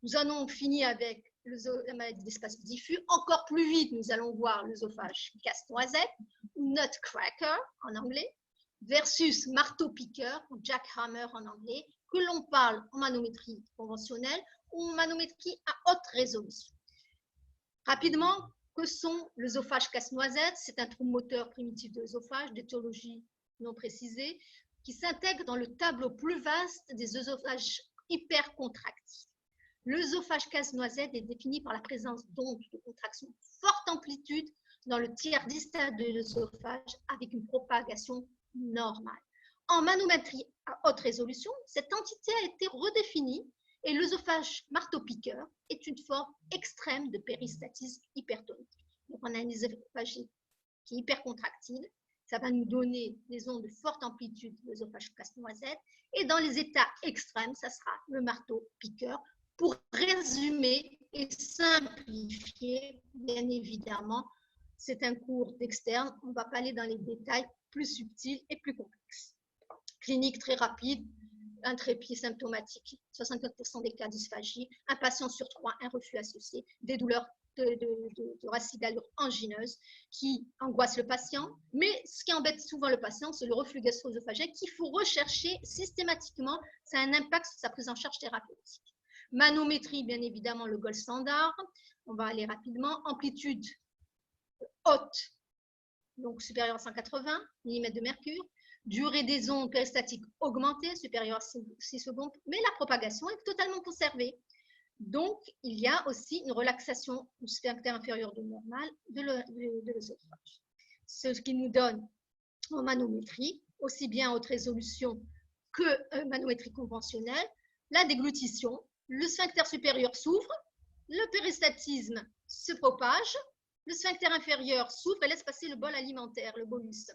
Nous en avons fini avec la maladie d'espace diffus. Encore plus vite, nous allons voir l'œsophage casse-noisette, ou nutcracker en anglais, versus marteau-piqueur, ou jackhammer en anglais, que l'on parle en manométrie conventionnelle ou en manométrie à haute résolution. Rapidement, que sont l'œsophage casse-noisette? C'est un trouble moteur primitif de l'œsophage, d'étiologie non précisée, qui s'intègre dans le tableau plus vaste des œsophages hypercontractiles. L'œsophage casse-noisette est défini par la présence d'ondes de contraction forte amplitude dans le tiers distal de l'œsophage avec une propagation normale. En manométrie à haute résolution, cette entité a été redéfinie et l'œsophage marteau-piqueur est une forme extrême de péristatisme hypertonique. Donc, on a une œsophagie qui est hypercontractile. Ça va nous donner des ondes de forte amplitude de l'œsophage casse-noisette. Et dans les états extrêmes, ça sera le marteau-piqueur. Pour résumer et simplifier, bien évidemment, c'est un cours d'externe. On ne va pas aller dans les détails plus subtils et plus complexes. Clinique très rapide, un trépied symptomatique, 64% des cas dysphagie, un patient sur 3, un reflux associé, des douleurs de racine d'allure angineuse qui angoissent le patient. Mais ce qui embête souvent le patient, c'est le reflux gastro-œsophagien qu'il faut rechercher systématiquement. Ça a un impact sur sa prise en charge thérapeutique. Manométrie, bien évidemment, le gold standard. On va aller rapidement. Amplitude haute donc supérieur à 180 mm de mercure. Durée des ondes péristatiques augmentée, supérieure à 6 secondes, mais la propagation est totalement conservée. Donc, il y a aussi une relaxation du sphincter inférieur de normal de l'œsophage. Ce qui nous donne en manométrie, aussi bien à haute résolution que manométrie conventionnelle, la déglutition, le sphincter supérieur s'ouvre, le péristatisme se propage, le sphincter inférieur s'ouvre et laisse passer le bol alimentaire, le bolus,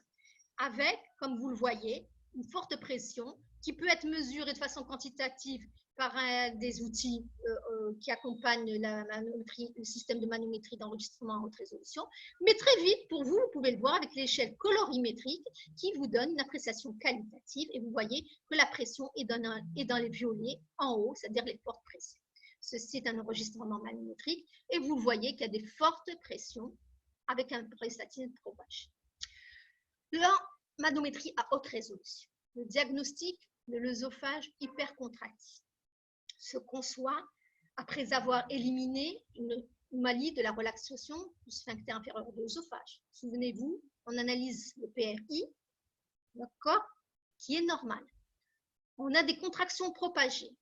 avec, comme vous le voyez, une forte pression qui peut être mesurée de façon quantitative par des outils qui accompagnent la manométrie, le système de manométrie d'enregistrement à haute résolution. Mais très vite, pour vous, vous pouvez le voir avec l'échelle colorimétrique qui vous donne une appréciation qualitative et vous voyez que la pression est dans les violets en haut, c'est-à-dire les fortes pressions. Ceci est un enregistrement manométrique et vous voyez qu'il y a des fortes pressions avec un péristatisme propagé. La manométrie à haute résolution. Le diagnostic de l'œsophage hypercontracté se conçoit après avoir éliminé une anomalie de la relaxation du sphincter inférieur de l'œsophage. Souvenez-vous, on analyse le PRI, d'accord, qui est normal. On a des contractions propagées.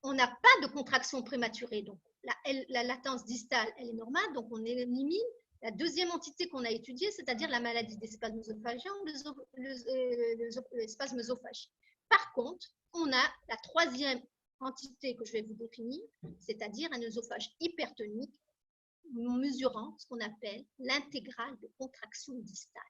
On n'a pas de contraction prématurée, donc la latence distale, elle est normale, donc on élimine la deuxième entité qu'on a étudiée, c'est-à-dire la maladie des spasmes œsophagiens ou le spasme œsophagique. Par contre, on a la troisième entité que je vais vous définir, c'est-à-dire un œsophage hypertonique mesurant ce qu'on appelle l'intégrale de contraction distale,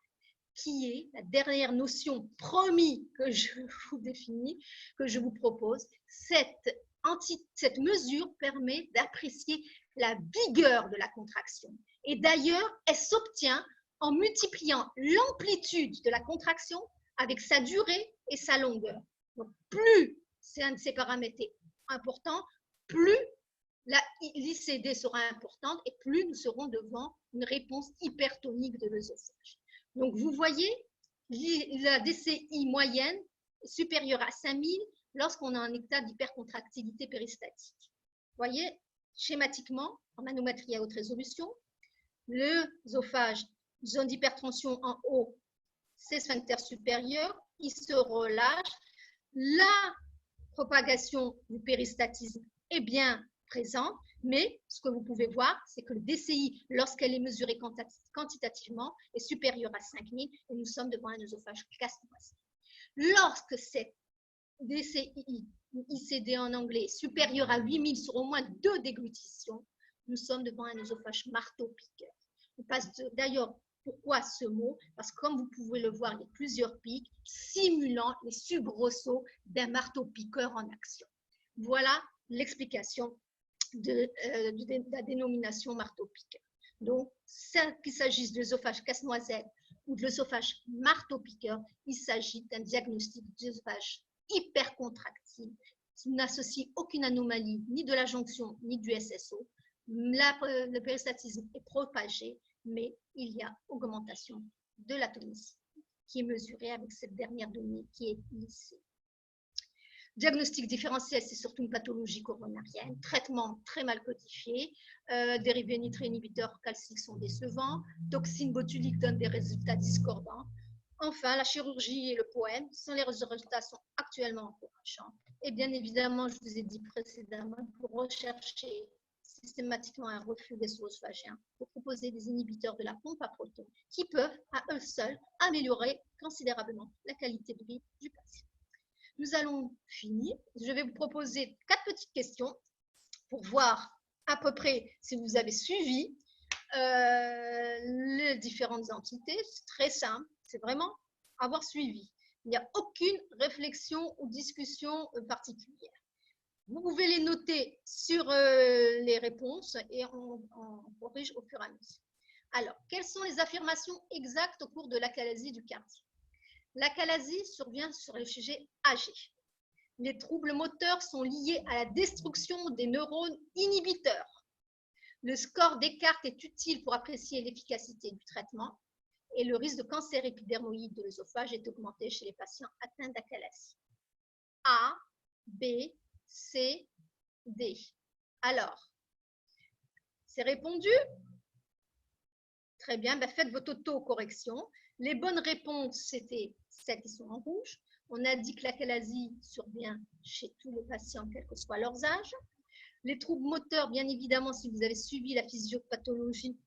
qui est la dernière notion promise que je vous définis, que je vous propose. Cette mesure permet d'apprécier la vigueur de la contraction. Et d'ailleurs, elle s'obtient en multipliant l'amplitude de la contraction avec sa durée et sa longueur. Donc, plus c'est un de ces paramètres important, plus l'ICD sera importante et plus nous serons devant une réponse hypertonique de l'œsophage. Donc, vous voyez, la DCI moyenne est supérieure à 5000 lorsqu'on a un état d'hypercontractilité péristatique. Vous voyez, schématiquement, en manométrie à haute résolution, l'œsophage, zone d'hypertension en haut, c'est sphincter supérieur, il se relâche. La propagation du péristatisme est bien présente, mais ce que vous pouvez voir, c'est que le DCI, lorsqu'elle est mesurée quantitativement, est supérieur à 5000 et nous sommes devant un œsophage casse-noisette. Lorsque cette DCI, ICD en anglais, supérieur à 8000 sur au moins 2 déglutitions, nous sommes devant un œsophage marteau-piqueur. D'ailleurs, pourquoi ce mot? Parce que comme vous pouvez le voir, il y a plusieurs pics simulant les soubresauts d'un marteau-piqueur en action. Voilà l'explication de la dénomination marteau-piqueur. Donc, qu'il s'agisse de l'œsophage casse-noisette ou de l'œsophage marteau-piqueur, il s'agit d'un diagnostic d'œsophage hypercontractile qui n'associe aucune anomalie ni de la jonction ni du SSO. Le péristatisme est propagé, mais il y a augmentation de la tonicité qui est mesurée avec cette dernière donnée qui est ici. Diagnostic différentiel, c'est surtout une pathologie coronarienne. Traitement très mal codifié. Dérivés nitré-inhibiteurs calciques sont décevants. Toxine botulique donne des résultats discordants. Enfin, la chirurgie et le poème sont les résultats sont actuellement encourageants. Et bien évidemment, je vous ai dit précédemment, pour rechercher systématiquement un reflux gastro-œsophagien, pour proposer des inhibiteurs de la pompe à protons qui peuvent, à eux seuls, améliorer considérablement la qualité de vie du patient. Nous allons finir. Je vais vous proposer 4 petites questions pour voir à peu près si vous avez suivi les différentes entités. C'est très simple, c'est vraiment avoir suivi. Il n'y a aucune réflexion ou discussion particulière. Vous pouvez les noter sur les réponses et on corrige au fur et à mesure. Alors, quelles sont les affirmations exactes au cours de l'achalasie du quartier? L'achalasie survient sur les sujets âgés. Les troubles moteurs sont liés à la destruction des neurones inhibiteurs. Le score Descartes est utile pour apprécier l'efficacité du traitement et le risque de cancer épidermoïde de l'œsophage est augmenté chez les patients atteints d'achalasie. A, B, C, D. Alors, c'est répondu? Très bien, ben faites votre auto-correction. Les bonnes réponses, c'était celles qui sont en rouge. On a dit que l'achalasie survient chez tous les patients, quel que soit leur âge. Les troubles moteurs, bien évidemment, si vous avez suivi la physiopathologie,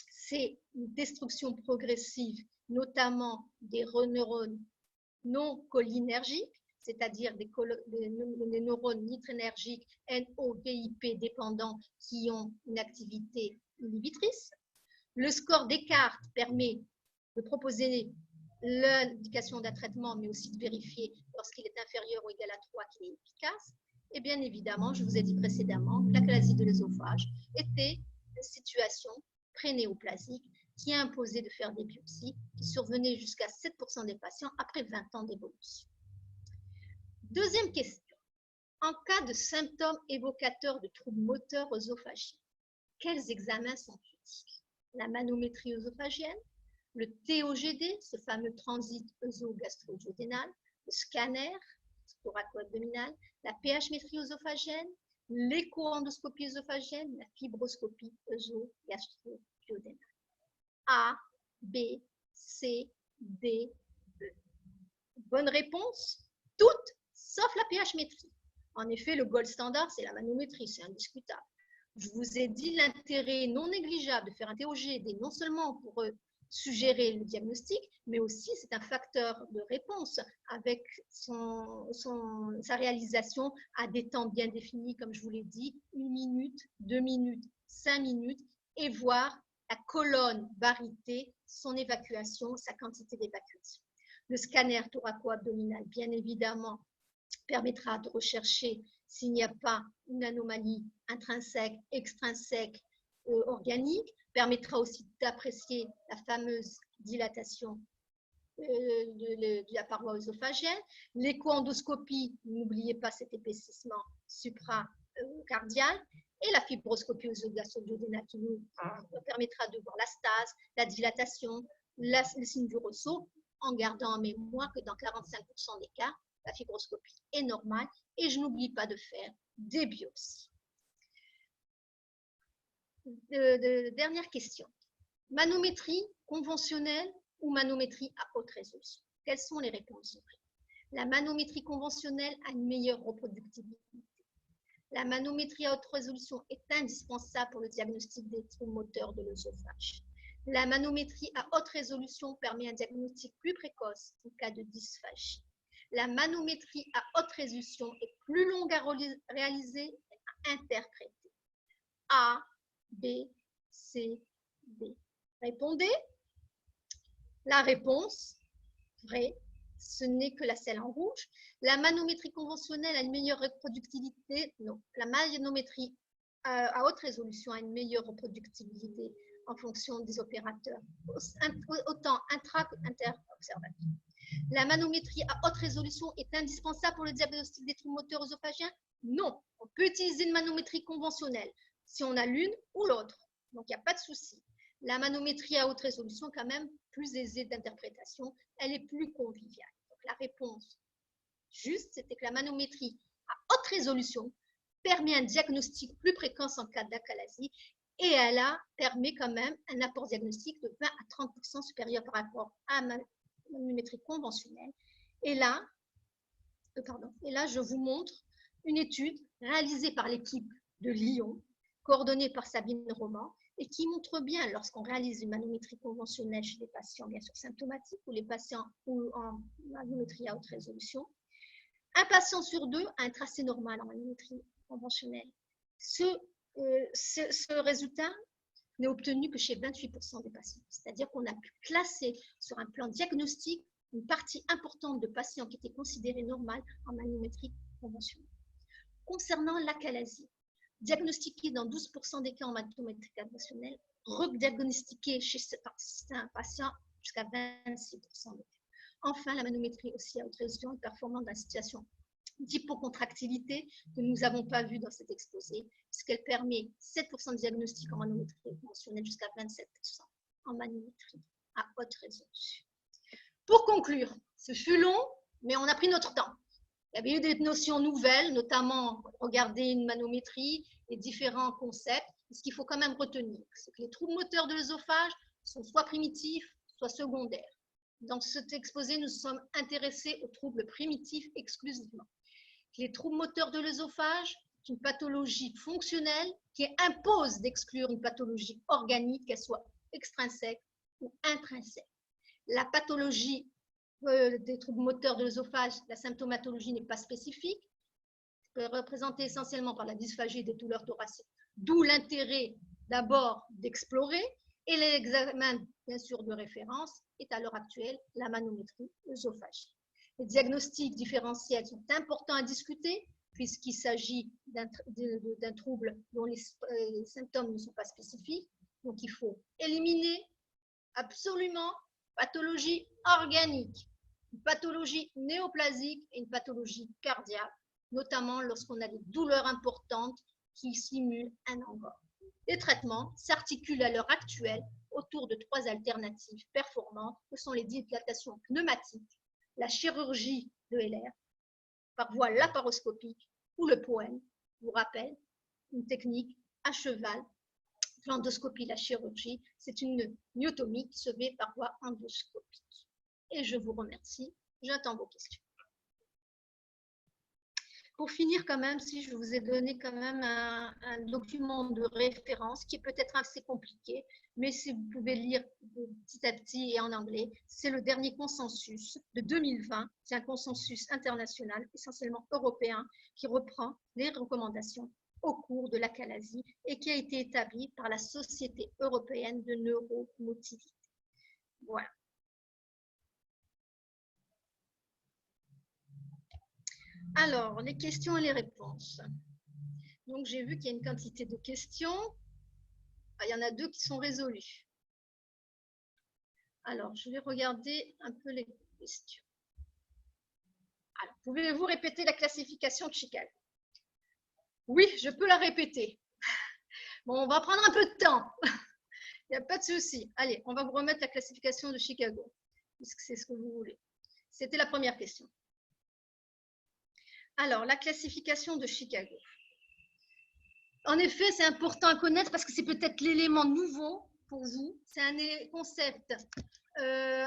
c'est une destruction progressive, notamment des neurones non cholinergiques, c'est-à-dire des neurones nitrinergiques NO-VIP dépendants qui ont une activité inhibitrice. Le score Descartes permet de proposer l'indication d'un traitement, mais aussi de vérifier lorsqu'il est inférieur ou égal à 3 qu'il est efficace. Et bien évidemment, je vous ai dit précédemment que l'achalasie de l'œsophage était une situation prénéoplasique qui a imposé de faire des biopsies qui survenaient jusqu'à 7% des patients après 20 ans d'évolution. Deuxième question. En cas de symptômes évocateurs de troubles moteurs œsophagiens, quels examens sont utiles? La manométrie œsophagienne, le TOGD, ce fameux transit œso-gastro-duodénal, le scanner thoraco-abdominal, la pH-métrie œsophagienne, l'écho-endoscopie œsophagienne, la fibroscopie œso-gastro-duodénale. A, B, C, D, E. Bonne réponse, toutes sauf la pH-métrie. En effet, le gold standard, c'est la manométrie, c'est indiscutable. Je vous ai dit l'intérêt non négligeable de faire un TOGD, non seulement pour suggérer le diagnostic, mais aussi c'est un facteur de réponse avec sa réalisation à des temps bien définis, comme je vous l'ai dit, 1 minute, 2 minutes, 5 minutes, et voir la colonne barytée, son évacuation, sa quantité d'évacuation. Le scanner thoraco-abdominal, bien évidemment, permettra de rechercher s'il n'y a pas une anomalie intrinsèque, extrinsèque, organique, permettra aussi d'apprécier la fameuse dilatation de la paroi œsophagienne. L'écho-endoscopie, n'oubliez pas cet épaississement supracardial, et la fibroscopie œso-gastro-duodénale qui nous permettra de voir la stase, la dilatation, le signe du ressaut, en gardant en mémoire que dans 45% des cas, la fibroscopie est normale et je n'oublie pas de faire des biopsies. Dernière question. Manométrie conventionnelle ou manométrie à haute résolution? Quelles sont les réponses? La manométrie conventionnelle a une meilleure reproductibilité. La manométrie à haute résolution est indispensable pour le diagnostic des troubles moteurs de l'œsophage. La manométrie à haute résolution permet un diagnostic plus précoce en cas de dysphagie. La manométrie à haute résolution est plus longue à réaliser et à interpréter. A, B, C, D. Répondez. La réponse, vrai, ce n'est que la celle en rouge. La manométrie conventionnelle a une meilleure reproductivité. Non, la manométrie à haute résolution a une meilleure reproductibilité en fonction des opérateurs, autant intra que inter-observateur. La manométrie à haute résolution est indispensable pour le diagnostic des troubles moteurs œsophagiens? Non, on peut utiliser une manométrie conventionnelle si on a l'une ou l'autre, donc il n'y a pas de souci. La manométrie à haute résolution est quand même plus aisée d'interprétation, elle est plus conviviale. Donc la réponse juste, c'était que la manométrie à haute résolution permet un diagnostic plus précoce en cas d'achalasie et elle permet quand même un apport diagnostique de 20 à 30% supérieur par rapport à la manométrie conventionnelle. Et là, je vous montre une étude réalisée par l'équipe de Lyon, coordonnée par Sabine Roman, et qui montre bien, lorsqu'on réalise une manométrie conventionnelle chez les patients bien sûr symptomatiques ou les patients en manométrie à haute résolution, un patient sur deux a un tracé normal en manométrie conventionnelle. Ce résultat n'est obtenu que chez 28% des patients. C'est-à-dire qu'on a pu classer sur un plan diagnostique une partie importante de patients qui étaient considérés normaux en manométrie conventionnelle. Concernant l'achalasie, diagnostiqué dans 12% des cas en manométrie conventionnelle, rediagnostiqué chez certains patients jusqu'à 26% des cas. Enfin, la manométrie aussi à haute résolution est performante dans la situation d'hypocontractilité que nous n'avons pas vu dans cet exposé, puisqu'elle permet 7% de diagnostic en manométrie conventionnelle jusqu'à 27% en manométrie à haute résolution. Pour conclure, ce fut long, mais on a pris notre temps. Il y avait eu des notions nouvelles, notamment regarder une manométrie et différents concepts. Ce qu'il faut quand même retenir, c'est que les troubles moteurs de l'œsophage sont soit primitifs, soit secondaires. Dans cet exposé, nous sommes intéressés aux troubles primitifs exclusivement. Les troubles moteurs de l'œsophage, c'est une pathologie fonctionnelle qui impose d'exclure une pathologie organique, qu'elle soit extrinsèque ou intrinsèque. La pathologie des troubles moteurs de l'œsophage, la symptomatologie n'est pas spécifique, peut représenter essentiellement par la dysphagie et des douleurs thoraciques, d'où l'intérêt d'abord d'explorer, et l'examen bien sûr de référence est à l'heure actuelle la manométrie œsophagique. Les diagnostics différentiels sont importants à discuter puisqu'il s'agit d'un trouble dont les symptômes ne sont pas spécifiques, donc il faut éliminer absolument pathologie organique, une pathologie néoplasique et une pathologie cardiaque, notamment lorsqu'on a des douleurs importantes qui simulent un angor. Les traitements s'articulent à l'heure actuelle autour de 3 alternatives performantes que sont les dilatations pneumatiques, la chirurgie de LR par voie laparoscopique ou le POEM. Je vous rappelle, une technique à cheval, l'endoscopie, la chirurgie, c'est une myotomie qui se fait par voie endoscopique. Et je vous remercie, j'attends vos questions. Pour finir quand même, si je vous ai donné quand même un document de référence qui est peut-être assez compliqué, mais si vous pouvez lire petit à petit et en anglais, c'est le dernier consensus de 2020, c'est un consensus international, essentiellement européen, qui reprend les recommandations au cours de l'achalasie et qui a été établi par la Société européenne de neuromotilité. Voilà. Alors, les questions et les réponses. Donc, j'ai vu qu'il y a une quantité de questions. Il y en a 2 qui sont résolues. Alors, je vais regarder un peu les questions. Alors, pouvez-vous répéter la classification de Chicago? Oui, je peux la répéter. Bon, on va prendre un peu de temps. Il n'y a pas de souci. Allez, on va vous remettre la classification de Chicago, puisque c'est ce que vous voulez. C'était la première question. Alors, la classification de Chicago. En effet, c'est important à connaître parce que c'est peut-être l'élément nouveau pour vous. C'est un concept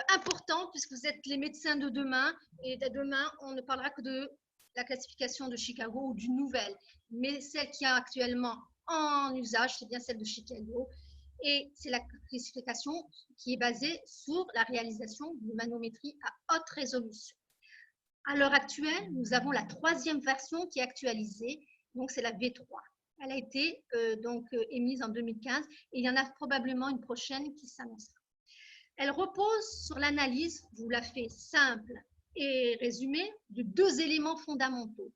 important puisque vous êtes les médecins de demain. Et demain, on ne parlera que de la classification de Chicago ou d'une nouvelle. Mais celle qui est actuellement en usage, c'est bien celle de Chicago. Et c'est la classification qui est basée sur la réalisation d'une manométrie à haute résolution. À l'heure actuelle, nous avons la 3e version qui est actualisée, donc c'est la V3. Elle a été émise en 2015 et il y en a probablement une prochaine qui s'annoncera. Elle repose sur l'analyse, je vous la fais simple et résumée, de 2 éléments fondamentaux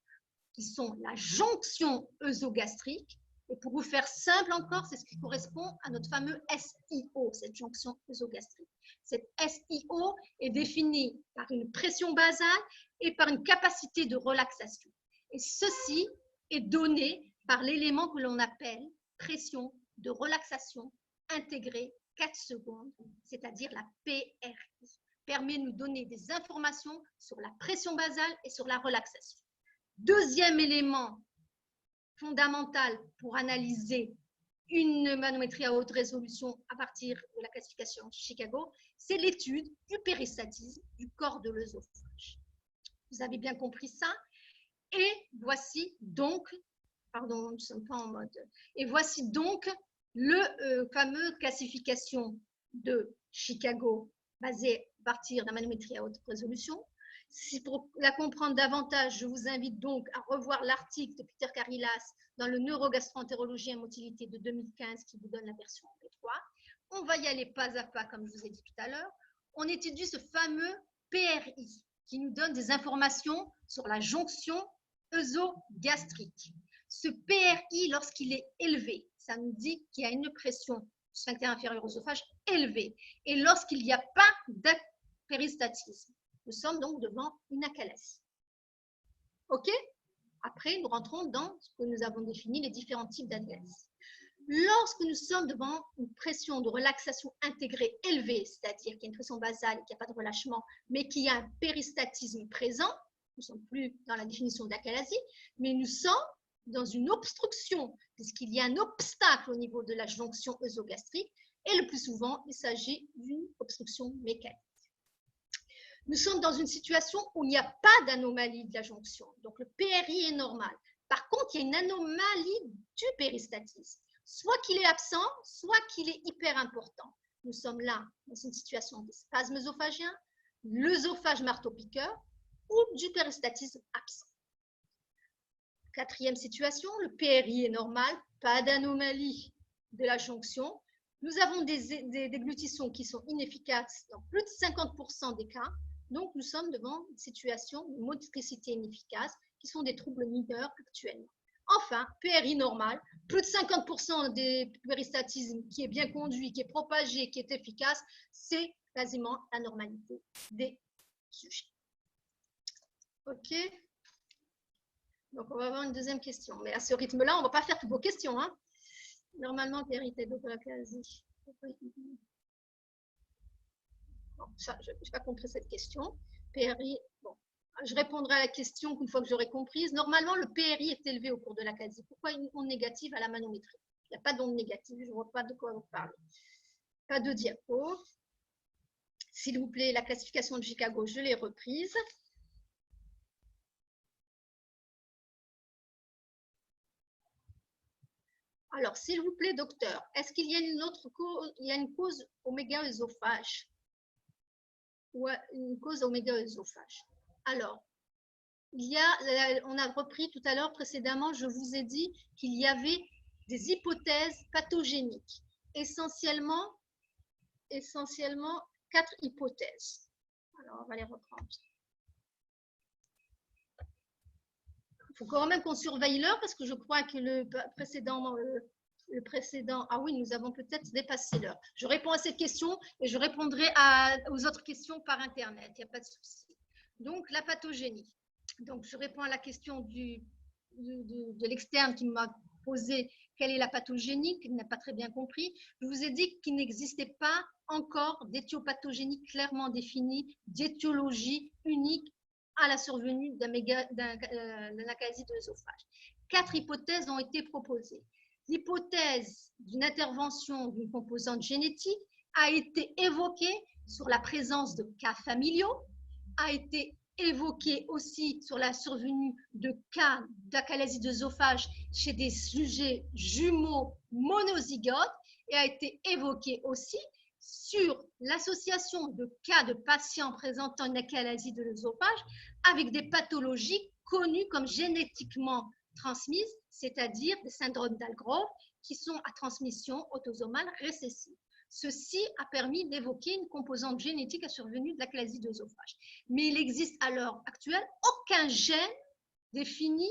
qui sont la jonction œsogastrique. Et pour vous faire simple encore, c'est ce qui correspond à notre fameux SIO, cette jonction œsogastrique. Cette SIO est définie par une pression basale et par une capacité de relaxation. Et ceci est donné par l'élément que l'on appelle pression de relaxation intégrée 4 secondes, c'est-à-dire la PRI, permet de nous donner des informations sur la pression basale et sur la relaxation. Deuxième élément fondamental pour analyser une manométrie à haute résolution à partir de la classification Chicago, c'est l'étude du péristatisme du corps de l'œsophage. Vous avez bien compris ça? Et voici donc, pardon, nous ne sommes pas en mode, et voici donc le fameux classification de Chicago basée à partir de la manométrie à haute résolution. Si pour la comprendre davantage, je vous invite donc à revoir l'article de Peter Karylas dans le Neurogastro-entérologie et motilité de 2015 qui vous donne la version V3. On va y aller pas à pas, comme je vous ai dit tout à l'heure. On étudie ce fameux PRI qui nous donne des informations sur la jonction œsogastrique. Ce PRI, lorsqu'il est élevé, ça nous dit qu'il y a une pression du sphincter inférieur œsophage élevée. Et lorsqu'il n'y a pas de péristatisme, nous sommes donc devant une achalasie. OK? Après, nous rentrons dans ce que nous avons défini, les différents types d'achalasie. Lorsque nous sommes devant une pression de relaxation intégrée élevée, c'est-à-dire qu'il y a une pression basale et qu'il n'y a pas de relâchement, mais qu'il y a un péristatisme présent, nous ne sommes plus dans la définition d'achalasie, mais nous sommes dans une obstruction, puisqu'il y a un obstacle au niveau de la jonction œsogastrique, et le plus souvent, il s'agit d'une obstruction mécanique. Nous sommes dans une situation où il n'y a pas d'anomalie de la jonction, donc le PRI est normal. Par contre, il y a une anomalie du péristatisme, soit qu'il est absent, soit qu'il est hyper important. Nous sommes là dans une situation de spasme œsophagien, l'œsophage marteau-piqueur ou du péristatisme absent. Quatrième situation, le PRI est normal, pas d'anomalie de la jonction. Nous avons des déglutitions qui sont inefficaces dans plus de 50% des cas. Donc, nous sommes devant une situation de motricité inefficace qui sont des troubles mineurs actuellement. Enfin, PRI normal, plus de 50% des péristatismes qui est bien conduit, qui est propagé, qui est efficace, c'est quasiment la normalité des sujets. OK? Donc, on va avoir une deuxième question. Mais à ce rythme-là, on ne va pas faire toutes vos questions. Hein. Normalement, vérité, donc la quasi. Bon, ça, je n'ai pas compris cette question. PRI, bon, je répondrai à la question une fois que j'aurai comprise. Normalement, le PRI est élevé au cours de la quasi. Pourquoi une onde négative à la manométrie? Il n'y a pas d'onde négative, je ne vois pas de quoi vous parlez. Pas de diapo. S'il vous plaît, la classification de Chicago, je l'ai reprise. Alors, s'il vous plaît, docteur, est-ce qu'il y a une autre cause, il y a une cause oméga-œsophage ou une cause oméga-œsophage? Alors, on a repris tout à l'heure précédemment, je vous ai dit qu'il y avait des hypothèses pathogéniques, essentiellement 4 hypothèses. Alors, on va les reprendre. Il faut quand même qu'on surveille l'heure parce que je crois que le précédent, ah oui, nous avons peut-être dépassé l'heure. Je réponds à cette question et je répondrai aux autres questions par Internet, il n'y a pas de souci. Donc, la pathogénie. Donc, je réponds à la question de l'externe qui m'a posé quelle est la pathogénie, qu'il n'a pas très bien compris. Je vous ai dit qu'il n'existait pas encore d'éthiopathogénie clairement définie, d'étiologie unique à la survenue d'un acalasie de l'œsophage. 4 hypothèses ont été proposées. L'hypothèse d'une intervention d'une composante génétique a été évoquée sur la présence de cas familiaux, a été évoquée aussi sur la survenue de cas d'acalasie de l'œsophage chez des sujets jumeaux monozygotes et a été évoquée aussi sur l'association de cas de patients présentant une acalasie de l'œsophage avec des pathologies connues comme génétiquement transmises, c'est-à-dire des syndromes d'Algrove qui sont à transmission autosomale récessive. Ceci a permis d'évoquer une composante génétique à survenue de l'acalasie de l'œsophage. Mais il existe à l'heure actuelle aucun gène défini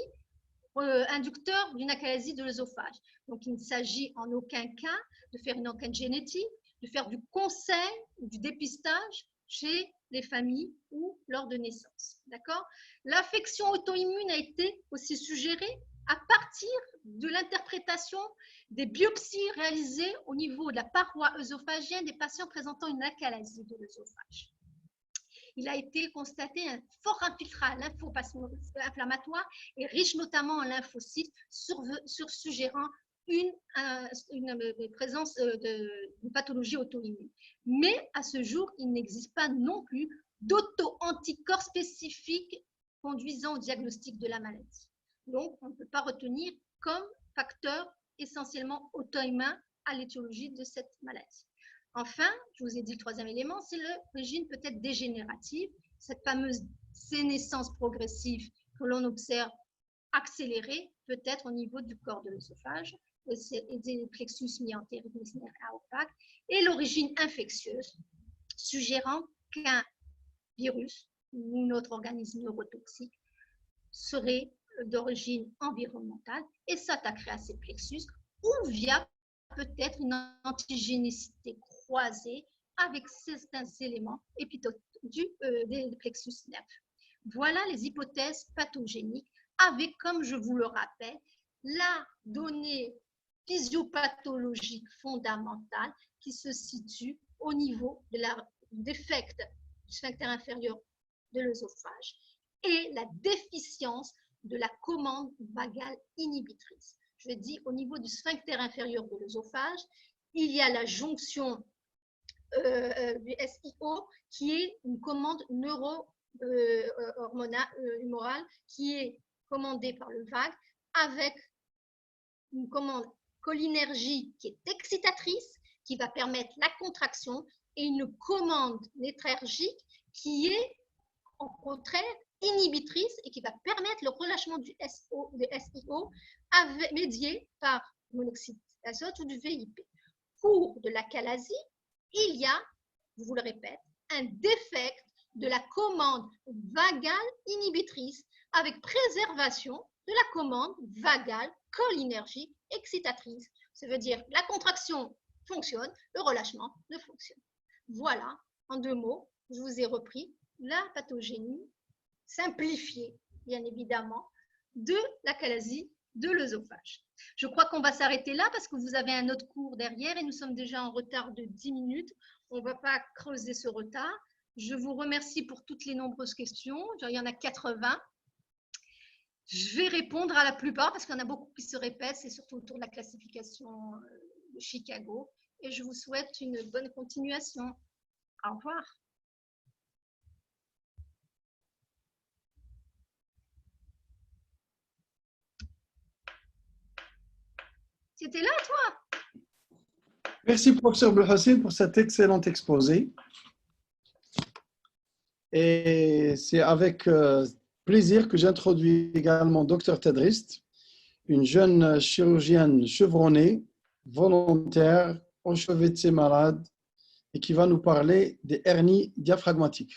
inducteur d'une acalasie de l'œsophage. Donc, il ne s'agit en aucun cas de faire une enquête génétique, de faire du conseil ou du dépistage chez les familles ou lors de naissance. D'accord? L'affection auto-immune a été aussi suggérée à partir de l'interprétation des biopsies réalisées au niveau de la paroi œsophagienne des patients présentant une acalasie de l'œsophage. Il a été constaté un fort infiltrat lympho-inflammatoire et riche notamment en lymphocytes, suggérant une présence d'une pathologie auto-immune. Mais à ce jour, il n'existe pas non plus d'auto-anticorps spécifiques conduisant au diagnostic de la maladie. Donc, on ne peut pas retenir comme facteur essentiellement auto-immun à l'étiologie de cette maladie. Enfin, je vous ai dit le troisième élément, c'est l'origine peut-être dégénérative, cette fameuse sénescence progressive que l'on observe accélérée peut-être au niveau du corps de l'œsophage, et des plexus mi-antérieurs à opaque, et l'origine infectieuse, suggérant qu'un virus ou un autre organisme neurotoxique serait d'origine environnementale et s'attaquerait à ces plexus ou via peut-être une antigénicité croisée avec certains éléments des plexus nerveux. Voilà les hypothèses pathogéniques avec, comme je vous le rappelle, la donnée physiopathologique fondamentale qui se situe au niveau de la défecte du sphincter inférieur de l'œsophage et la déficience de la commande vagale inhibitrice. Je dis au niveau du sphincter inférieur de l'œsophage, il y a la jonction du SIO qui est une commande humorale qui est commandée par le vague avec une commande cholinergie qui est excitatrice, qui va permettre la contraction, et une commande nétrergique qui est au contraire inhibitrice et qui va permettre le relâchement du SIO médié par monoxyde d'azote ou du VIP. Pour de l'achalasie, il y a, je vous le répète, un défect de la commande vagale inhibitrice avec préservation de la commande vagale cholinergique excitatrice. Ça veut dire que la contraction fonctionne, le relâchement ne fonctionne. Voilà, en 2 mots, je vous ai repris la pathogénie simplifiée, bien évidemment, de l'achalasie de l'œsophage. Je crois qu'on va s'arrêter là parce que vous avez un autre cours derrière et nous sommes déjà en retard de 10 minutes. On ne va pas creuser ce retard. Je vous remercie pour toutes les nombreuses questions. Il y en a 80. Je vais répondre à la plupart parce qu'il y en a beaucoup qui se répètent. C'est surtout autour de la classification de Chicago. Et je vous souhaite une bonne continuation. Au revoir. C'était là, toi? Merci, professeur Belhassin, pour cet excellent exposé. Et c'est avec plaisir que j'introduis également Dr Tadrist, une jeune chirurgienne chevronnée, volontaire, au chevet de ses malades, et qui va nous parler des hernies diaphragmatiques.